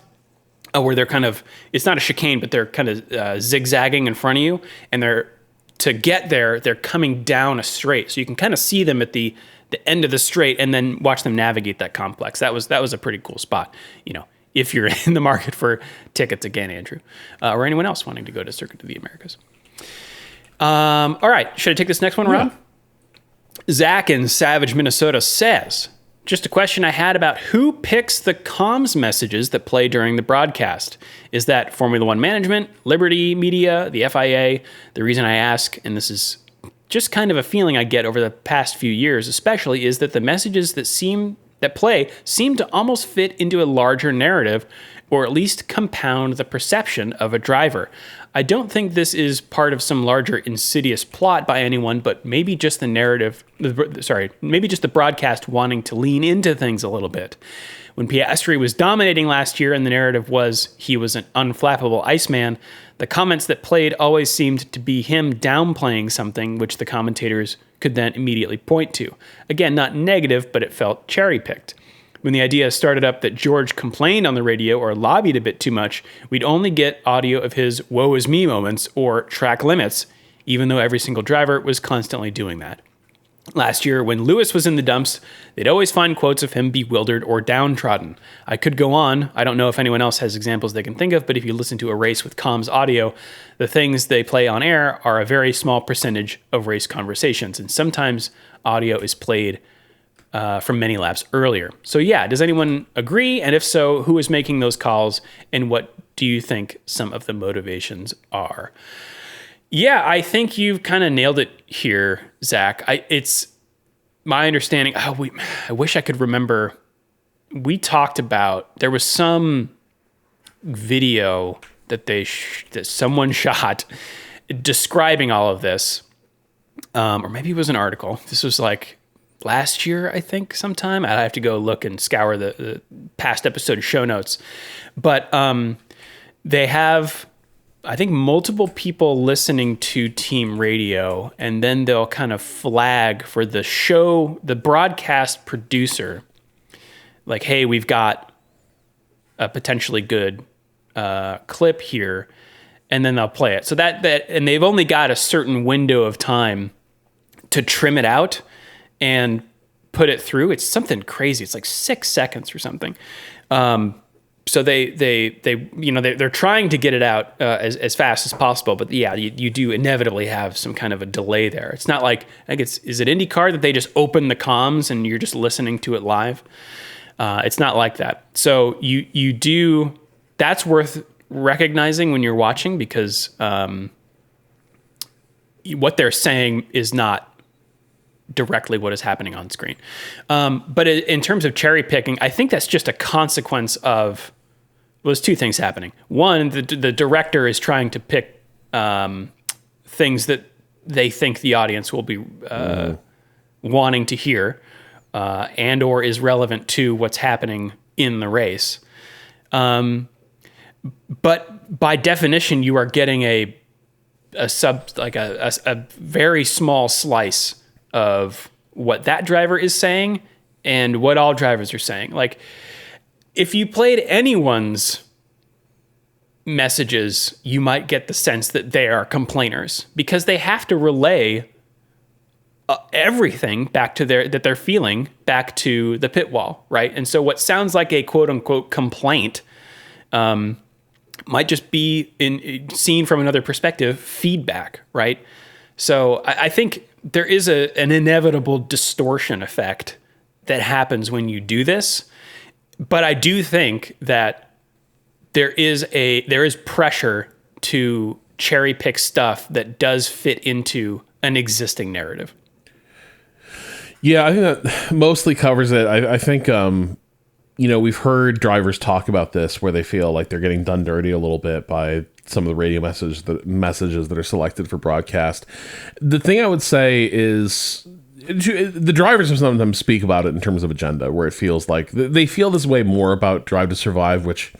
where they're kind of, it's not a chicane, but they're kind of zigzagging in front of you, and to get there, they're coming down a straight. So you can kind of see them at the the end of the straight and then watch them navigate that complex. That was a pretty cool spot, if you're in the market for tickets again, Andrew, or anyone else wanting to go to Circuit of the Americas. All right, should I take this next one, Rob? Yeah. Zach in Savage, Minnesota says, just a question I had about who picks the comms messages that play during the broadcast. Is that Formula One management, Liberty Media, the FIA? The reason I ask, and this is just kind of a feeling I get over the past few years, especially, is that the messages that play seem to almost fit into a larger narrative, or at least compound the perception of a driver. I don't think this is part of some larger insidious plot by anyone, but maybe just maybe just the broadcast wanting to lean into things a little bit. When Piastri was dominating last year and the narrative was he was an unflappable Iceman, the comments that played always seemed to be him downplaying something which the commentators could then immediately point to. Again, not negative, but it felt cherry-picked. When the idea started up that George complained on the radio or lobbied a bit too much, we'd only get audio of his woe is me moments or track limits, even though every single driver was constantly doing that. Last year, when Lewis was in the dumps, they'd always find quotes of him bewildered or downtrodden. I could go on. I don't know if anyone else has examples they can think of, but if you listen to a race with comms audio, the things they play on air are a very small percentage of race conversations, and sometimes audio is played from many laps earlier. So yeah, does anyone agree? And if so, who is making those calls, and what do you think some of the motivations are? Yeah, I think you've kind of nailed it here, Zach. It's my understanding. I wish I could remember. We talked about, there was some video that that someone shot describing all of this, or maybe it was an article. This was like last year, I think, sometime. I'd have to go look and scour the past episode show notes. But they have, I think, multiple people listening to team radio, and then they'll kind of flag for the broadcast producer, like, hey, we've got a potentially good clip here, and then they'll play it. So and they've only got a certain window of time to trim it out and put it through. It's something crazy. It's like 6 seconds or something. So they're trying to get it out as fast as possible, but yeah, you do inevitably have some kind of a delay there. It's not like, is it IndyCar that they just open the comms and you're just listening to it live? It's not like that. So you do, that's worth recognizing when you're watching, because what they're saying is not directly what is happening on screen. But in terms of cherry picking, I think that's just a consequence of, there's two things happening. One, the director is trying to pick things that they think the audience will be wanting to hear, and or is relevant to what's happening in the race. But by definition, you are getting a very small slice of what that driver is saying and what all drivers are saying. Like, if you played anyone's messages, you might get the sense that they are complainers, because they have to relay everything back to that they're feeling back to the pit wall, right? And so what sounds like a quote unquote complaint might just be seen from another perspective, feedback, right? So I think there is an inevitable distortion effect that happens when you do this. But I do think that there is pressure to cherry pick stuff that does fit into an existing narrative. Yeah, I think that mostly covers it. I think, we've heard drivers talk about this where they feel like they're getting done dirty a little bit by some of the radio messages that are selected for broadcast. The thing I would say is, the drivers sometimes speak about it in terms of agenda, where it feels like they feel this way more about Drive to Survive, which,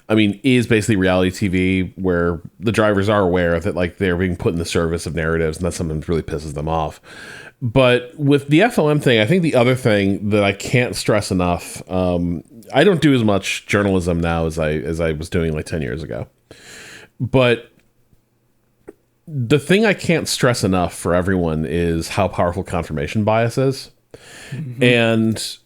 I mean, is basically reality TV, where the drivers are aware that, like, they're being put in the service of narratives, and that sometimes really pisses them off. But with the FLM thing, I think the other thing that I can't stress enough, I don't do as much journalism now as I was doing like 10 years ago. But the thing I can't stress enough for everyone is how powerful confirmation bias is. And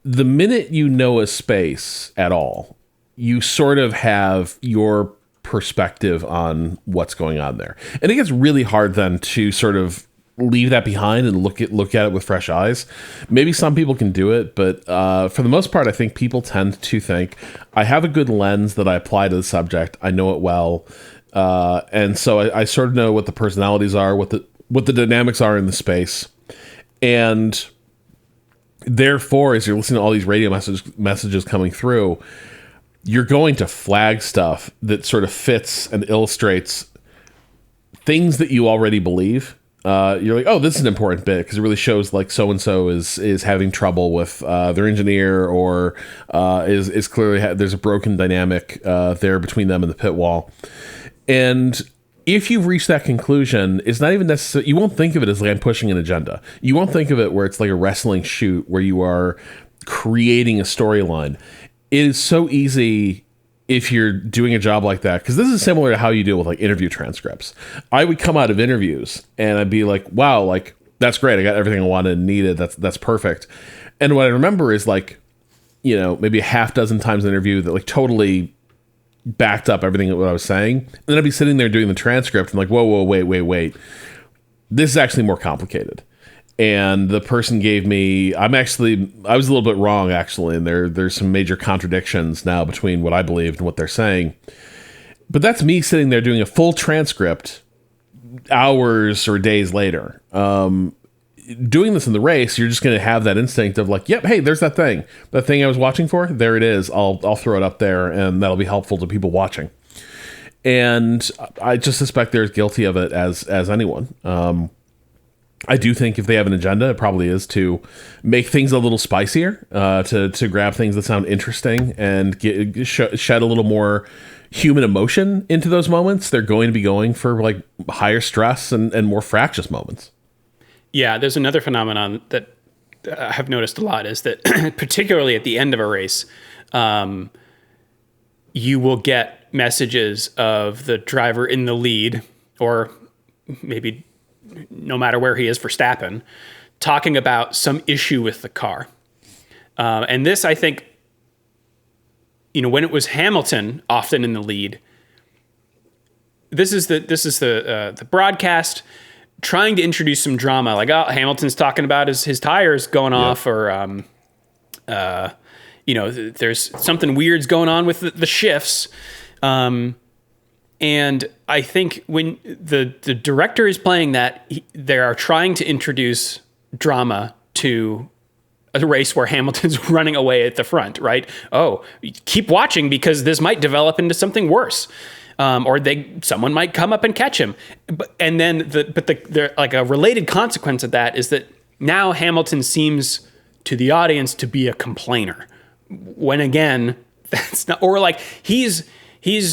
the minute you know a space at all, you sort of have your perspective on what's going on there. And it gets really hard then to sort of leave that behind and look at it with fresh eyes. Maybe some people can do it, but for the most part, I think people tend to think, I have a good lens that I apply to the subject. I know it well. And so I sort of know what the personalities are, what the dynamics are in the space. And therefore, as you're listening to all these radio messages coming through, you're going to flag stuff that sort of fits and illustrates things that you already believe. You're like, oh, this is an important bit because it really shows like so-and-so is having trouble with their engineer, or is clearly there's a broken dynamic there between them and the pit wall. And if you've reached that conclusion, it's not even necessary. You won't think of it as like I'm pushing an agenda. You won't think of it where it's like a wrestling shoot where you are creating a storyline. It is so easy if you're doing a job like that, because this is similar to how you deal with like interview transcripts. I would come out of interviews and I'd be like, wow, like that's great. I got everything I wanted and needed. That's perfect. And what I remember is like, you know, maybe a half dozen times in an interview that like totally backed up everything that what I was saying. And then I'd be sitting there doing the transcript and like, whoa, wait. This is actually more complicated. And the person gave me, I was a little bit wrong actually. And there's some major contradictions now between what I believed and what they're saying. But that's me sitting there doing a full transcript hours or days later. Doing this in the race, you're just going to have that instinct of like, yep, hey, there's that thing I was watching for. There it is. I'll throw it up there and that'll be helpful to people watching. And I just suspect they're as guilty of it as anyone. I do think if they have an agenda, it probably is to make things a little spicier, to grab things that sound interesting and shed a little more human emotion into those moments. They're going to be going for like higher stress and more fractious moments. Yeah, there's another phenomenon that I have noticed a lot is that particularly at the end of a race, you will get messages of the driver in the lead, or maybe no matter where he is, Verstappen, talking about some issue with the car. And this, I think, you know, when it was Hamilton often in the lead, this is the broadcast trying to introduce some drama, like, oh, Hamilton's talking about his tires going off, or you know, there's something weird's going on with the shifts. And I think when the director is playing that, they are trying to introduce drama to a race where Hamilton's running away at the front, right? Oh, keep watching because this might develop into something worse. Or someone might come up and catch him. And then the like a related consequence of that is that now Hamilton seems to the audience to be a complainer. When again, that's not, or like he's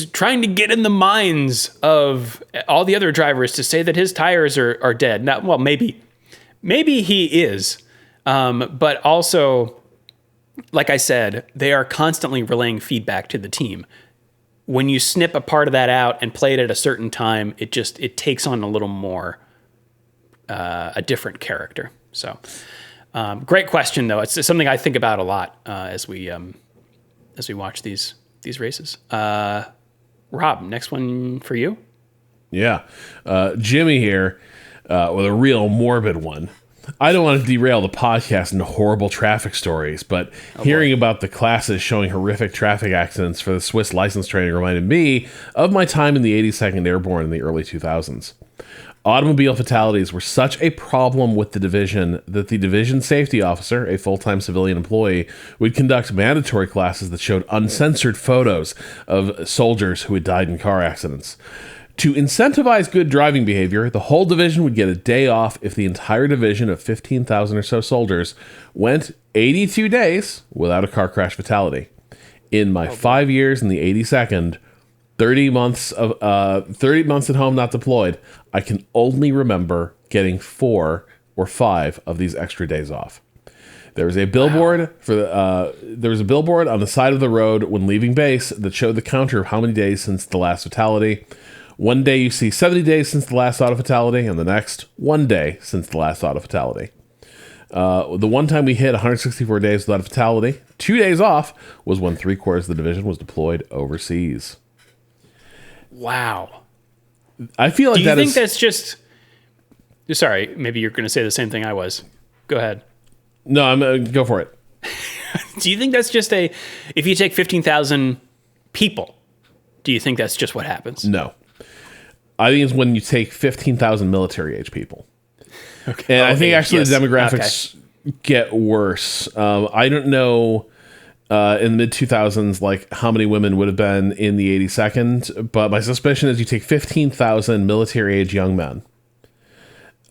trying to get in the minds of all the other drivers to say that his tires are dead. Now, well, maybe he is. But also, like I said, they are constantly relaying feedback to the team. When you snip a part of that out and play it at a certain time, it takes on a little more, a different character. So, great question though. It's something I think about a lot, as we watch these races. Rob, next one for you. Yeah. Jimmy here, with a real morbid one. I don't want to derail the podcast into horrible traffic stories, but hearing about the classes showing horrific traffic accidents for the Swiss license training reminded me of my time in the 82nd Airborne in the early 2000s. Automobile fatalities were such a problem with the division that the division safety officer, a full-time civilian employee, would conduct mandatory classes that showed uncensored photos of soldiers who had died in car accidents. To incentivize good driving behavior, the whole division would get a day off if the entire division of 15,000 or so soldiers went 82 days without a car crash fatality. In my 5 years in the 82nd, 30 months at home not deployed, I can only remember getting 4 or 5 of these extra days off. There was a billboard there was a billboard on the side of the road when leaving base that showed the counter of how many days since the last fatality. One day you see 70 days since the last auto fatality, and the next, 1 day since the last auto fatality. The one time we hit 164 days without a fatality, 2 days off, was when 3/4 of the division was deployed overseas. Wow. I feel like Do you think that's just... Sorry, maybe you're going to say the same thing I was. Go ahead. No, I'm go for it. Do you think that's just if you take 15,000 people, do you think that's just what happens? No. I think it's when you take 15,000 military age people. Okay. And I think actually the demographics get worse. I don't know in the mid 2000s like how many women would have been in the 82nd, but my suspicion is you take 15,000 military age young men.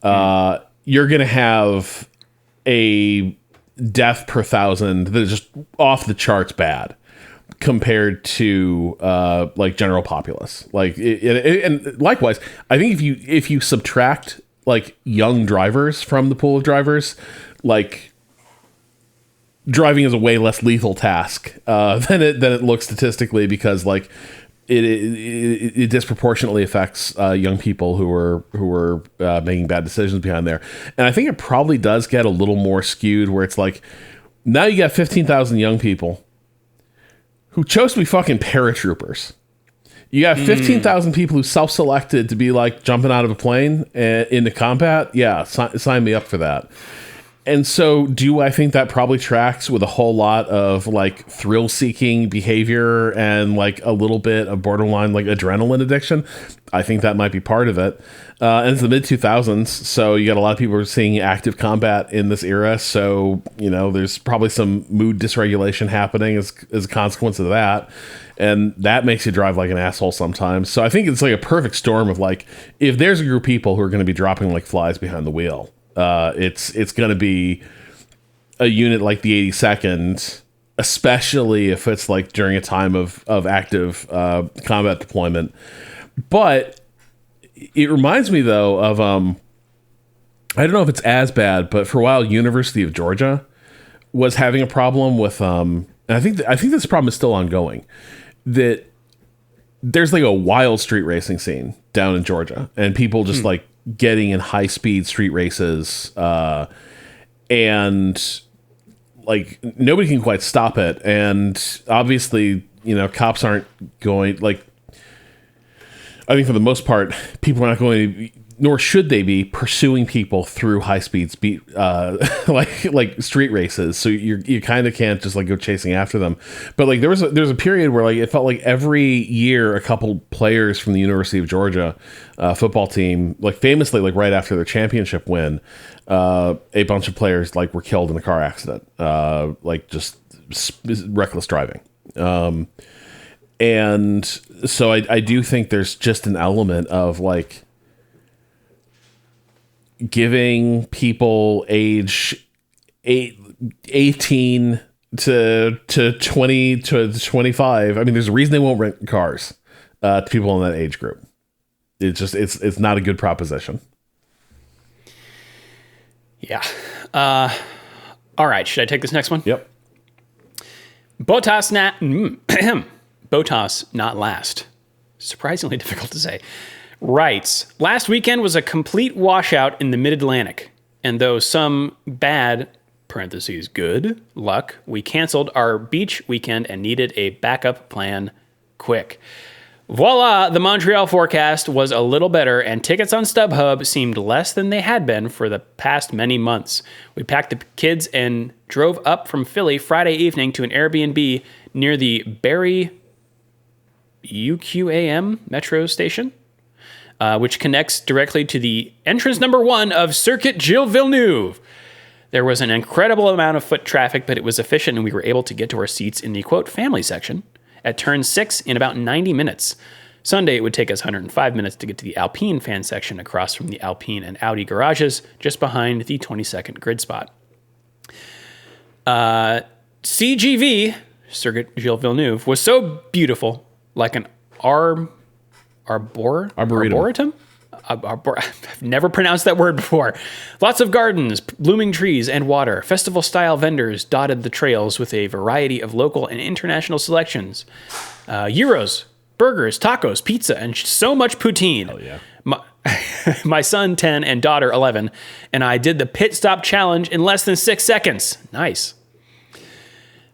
You're going to have a death per thousand that is just off the charts bad compared to like general populace. Like and likewise, I think if you subtract like young drivers from the pool of drivers, like driving is a way less lethal task than it looks statistically, because like it disproportionately affects young people who are making bad decisions behind there. And I think it probably does get a little more skewed where it's like, now you got 15,000 young people who chose to be fucking paratroopers. You got 15,000 people who self-selected to be like jumping out of a plane into combat. Yeah, sign me up for that. And so do I think that probably tracks with a whole lot of like thrill-seeking behavior and like a little bit of borderline like adrenaline addiction? I think that might be part of it. And it's the mid-2000s, so you got a lot of people who are seeing active combat in this era. So, you know, there's probably some mood dysregulation happening as a consequence of that. And that makes you drive like an asshole sometimes. So I think it's like a perfect storm of like, if there's a group of people who are going to be dropping like flies behind the wheel, it's going to be a unit like the 82nd, especially if it's like during a time of active combat deployment. But it reminds me though of I don't know if it's as bad, but for a while University of Georgia was having a problem with and I think this problem is still ongoing, that there's like a wild street racing scene down in Georgia, and people just like getting in high speed street races, and like nobody can quite stop it. And obviously, you know, cops aren't going, like, I think for the most part, people are not going to, nor should they be, pursuing people through high speed like street races. So you kind of can't just like go chasing after them. But like there's a period where like it felt like every year a couple players from the University of Georgia football team, like famously like right after their championship win, a bunch of players like were killed in a car accident, like just reckless driving. And so I do think there's just an element of like giving people age 18 to 20 to 25. I mean, there's a reason they won't rent cars to people in that age group. It's just, it's not a good proposition. Yeah. All right. Should I take this next one? Yep. Bottas not last. Surprisingly difficult to say. Writes, last weekend was a complete washout in the mid-Atlantic, and though some bad, parentheses good, luck, we canceled our beach weekend and needed a backup plan quick. Voila, the Montreal forecast was a little better, and tickets on StubHub seemed less than they had been for the past many months. We packed the kids and drove up from Philly Friday evening to an Airbnb near the Barrie UQAM metro station, which connects directly to the entrance number 1 of Circuit Gilles Villeneuve. There was an incredible amount of foot traffic, but it was efficient, and we were able to get to our seats in the, quote, family section at turn 6 in about 90 minutes. Sunday, it would take us 105 minutes to get to the Alpine fan section across from the Alpine and Audi garages, just behind the 22nd grid spot. CGV, Circuit Gilles Villeneuve, was so beautiful, like an arboretum? I've never pronounced that word before. Lots of gardens, blooming trees, and water. Festival-style vendors dotted the trails with a variety of local and international selections. Gyros, burgers, tacos, pizza, and so much poutine. Hell yeah. My son, 10, and daughter, 11, and I did the pit stop challenge in less than 6 seconds. Nice.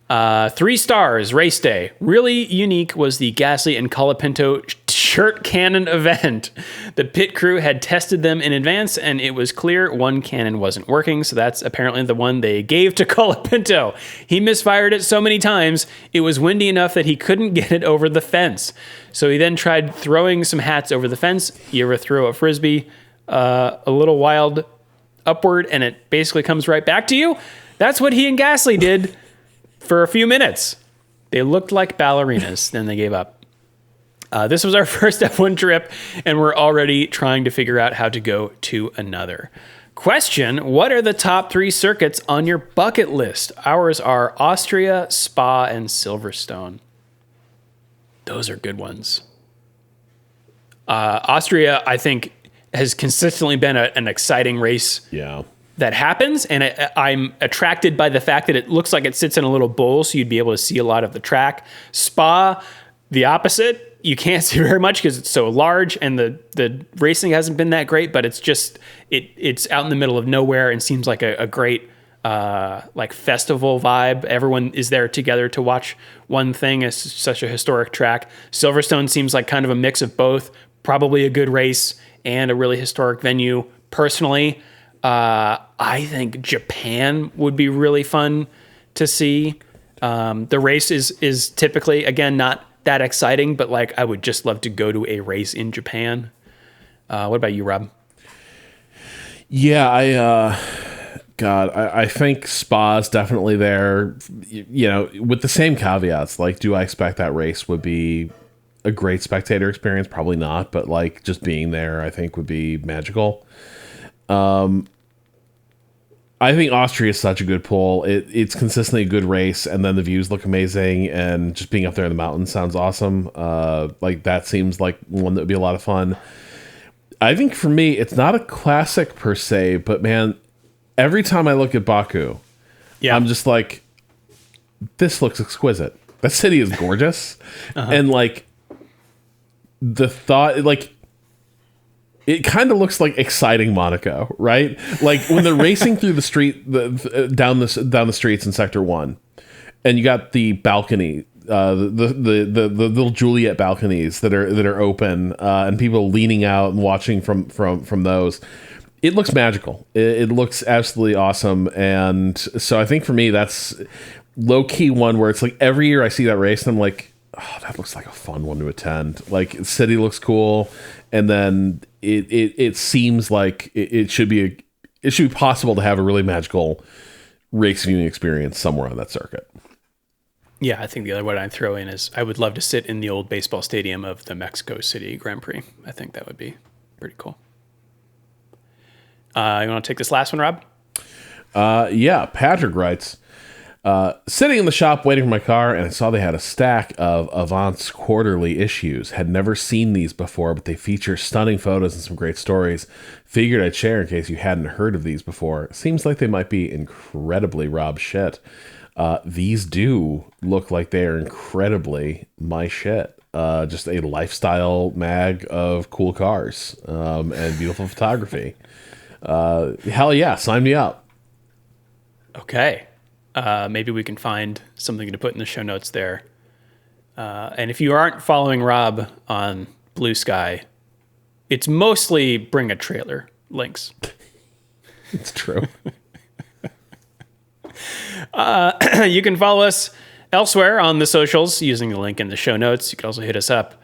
3 stars, race day. Really unique was the Gasly and Colapinto shirt cannon event. The pit crew had tested them in advance, and it was clear one cannon wasn't working, so that's apparently the one they gave to Colapinto. He misfired it so many times, it was windy enough that he couldn't get it over the fence. So he then tried throwing some hats over the fence. You ever throw a Frisbee a little wild upward, and it basically comes right back to you? That's what he and Gasly did. For a few minutes, they looked like ballerinas. Then they gave up. This was our first F1 trip, and we're already trying to figure out how to go to another. Question, what are the top 3 circuits on your bucket list? Ours are Austria, Spa, and Silverstone. Those are good ones. Austria, I think, has consistently been an exciting race. Yeah. That happens, and I'm attracted by the fact that it looks like it sits in a little bowl, so you'd be able to see a lot of the track. Spa, the opposite. You can't see very much because it's so large, and the racing hasn't been that great, but it's just it's out in the middle of nowhere and seems like a great like festival vibe. Everyone is there together to watch one thing. It's such a historic track. Silverstone seems like kind of a mix of both. Probably a good race and a really historic venue. Personally, I think Japan would be really fun to see. The race is typically, again, not that exciting, but like I would just love to go to a race in Japan. What about you, Rob? Yeah, I think Spa's definitely there, you know, with the same caveats. Like, do I expect that race would be a great spectator experience? Probably not, but like just being there, I think would be magical. I think Austria is such a good pull. It's consistently a good race, and then the views look amazing, and just being up there in the mountains sounds awesome. Like that seems like one that would be a lot of fun. I think for me, it's not a classic per se, but man, every time I look at Baku, I'm just like, this looks exquisite. That city is gorgeous, and like the thought, like. It kind of looks like exciting Monaco, right? Like when they're racing through the street, down the streets in Sector 1, and you got the balcony, the little Juliet balconies that are open, and people leaning out and watching from those. It looks magical. It looks absolutely awesome, and so I think for me that's low key one where it's like every year I see that race and I'm like, oh, that looks like a fun one to attend. Like the city looks cool. And then it seems like it should be possible to have a really magical race viewing experience somewhere on that circuit. Yeah, I think the other one I'd throw in is I would love to sit in the old baseball stadium of the Mexico City Grand Prix. I think that would be pretty cool. You want to take this last one, Rob? Yeah, Patrick writes, sitting in the shop waiting for my car, and I saw they had a stack of Avant's quarterly issues. Had never seen these before, but they feature stunning photos and some great stories. Figured I'd share in case you hadn't heard of these before. Seems like they might be incredibly Rob shit. These do look like they are incredibly my shit. Just a lifestyle mag of cool cars and beautiful photography. Hell yeah, sign me up. Okay. Maybe we can find something to put in the show notes there. And if you aren't following Rob on Blue Sky, it's mostly bring a trailer links. It's true. You can follow us elsewhere on the socials using the link in the show notes. You can also hit us up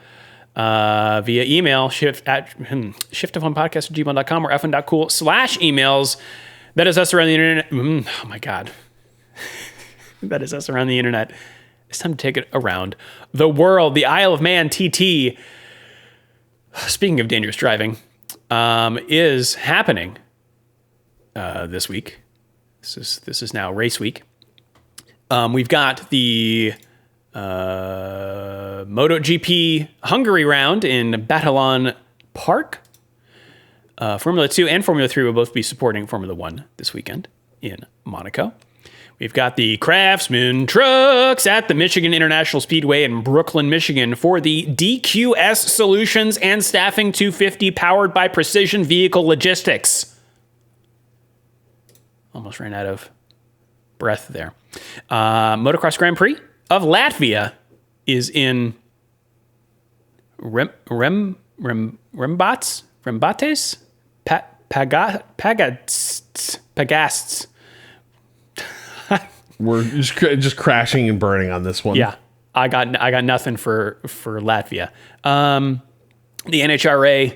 via email, shift+F1podcast@gmail.com or f1.cool/emails. That is us around the internet. Oh my God. That is us around the internet. It's time to take it around the world. The Isle of Man TT, speaking of dangerous driving, is happening this week. This is now race week. We've got the MotoGP Hungary round in Batalon Park. Formula 2 and Formula 3 will both be supporting Formula 1 this weekend in Monaco. We've got the Craftsman trucks at the Michigan International Speedway in Brooklyn, Michigan for the DQS Solutions and Staffing 250 powered by Precision Vehicle Logistics. Almost ran out of breath there. Motocross Grand Prix of Latvia is in Rembates? Pagasts. We're just crashing and burning on this one. Yeah, I got nothing for Latvia. The NHRA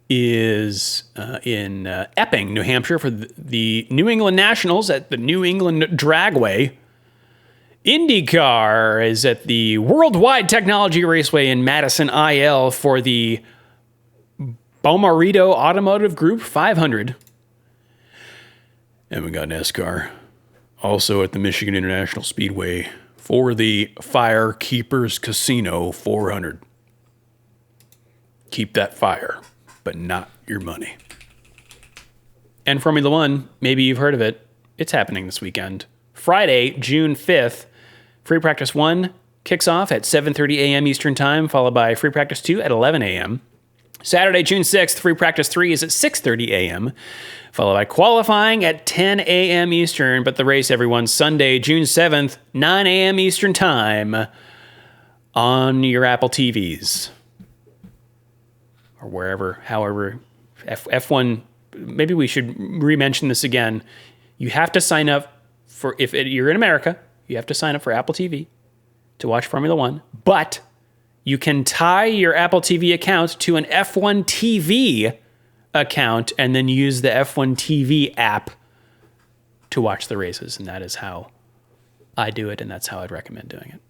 is in Epping, New Hampshire for the New England Nationals at the New England Dragway. IndyCar is at the Worldwide Technology Raceway in Madison, IL for the Bomarito Automotive Group 500. And we got NASCAR also at the Michigan International Speedway for the Firekeepers Casino 400. Keep that fire, but not your money. And Formula One, maybe you've heard of it. It's happening this weekend. Friday, June 5th, Free Practice 1 kicks off at 7:30 a.m. Eastern Time, followed by Free Practice 2 at 11 a.m. Saturday, June 6th, Free Practice 3 is at 6:30 a.m., followed by qualifying at 10 a.m. Eastern, but the race, everyone, Sunday, June 7th, 9 a.m. Eastern Time on your Apple TVs. Or wherever, however, F1, maybe we should re-mention this again. You have to sign up for, if you're in America, you have to sign up for Apple TV to watch Formula One, but you can tie your Apple TV account to an F1 TV account and then use the F1 TV app to watch the races. And that is how I do it, and that's how I'd recommend doing it.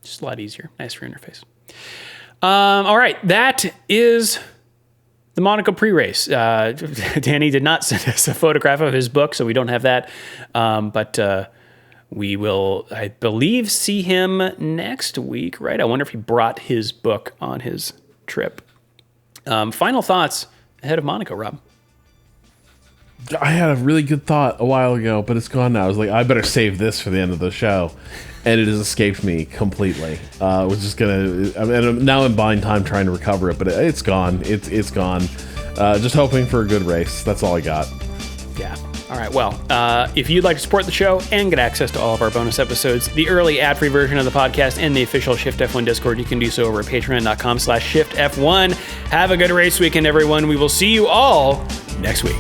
Just a lot easier, nicer interface. All right, that is the Monaco pre-race. Danny did not send us a photograph of his book, so we don't have that. But we will, I believe, see him next week, right? I wonder if he brought his book on his trip. Final thoughts ahead of Monaco, Rob. I had a really good thought a while ago, but it's gone now. I was like, I better save this for the end of the show. And it has escaped me completely. Was just gonna, and now I'm buying time trying to recover it, but it's gone. It's gone. Just hoping for a good race. That's all I got. Yeah. All right. Well, if you'd like to support the show and get access to all of our bonus episodes, the early ad-free version of the podcast, and the official Shift F1 Discord, you can do so over at patreon.com/ShiftF1. Have a good race weekend, everyone. We will see you all next week.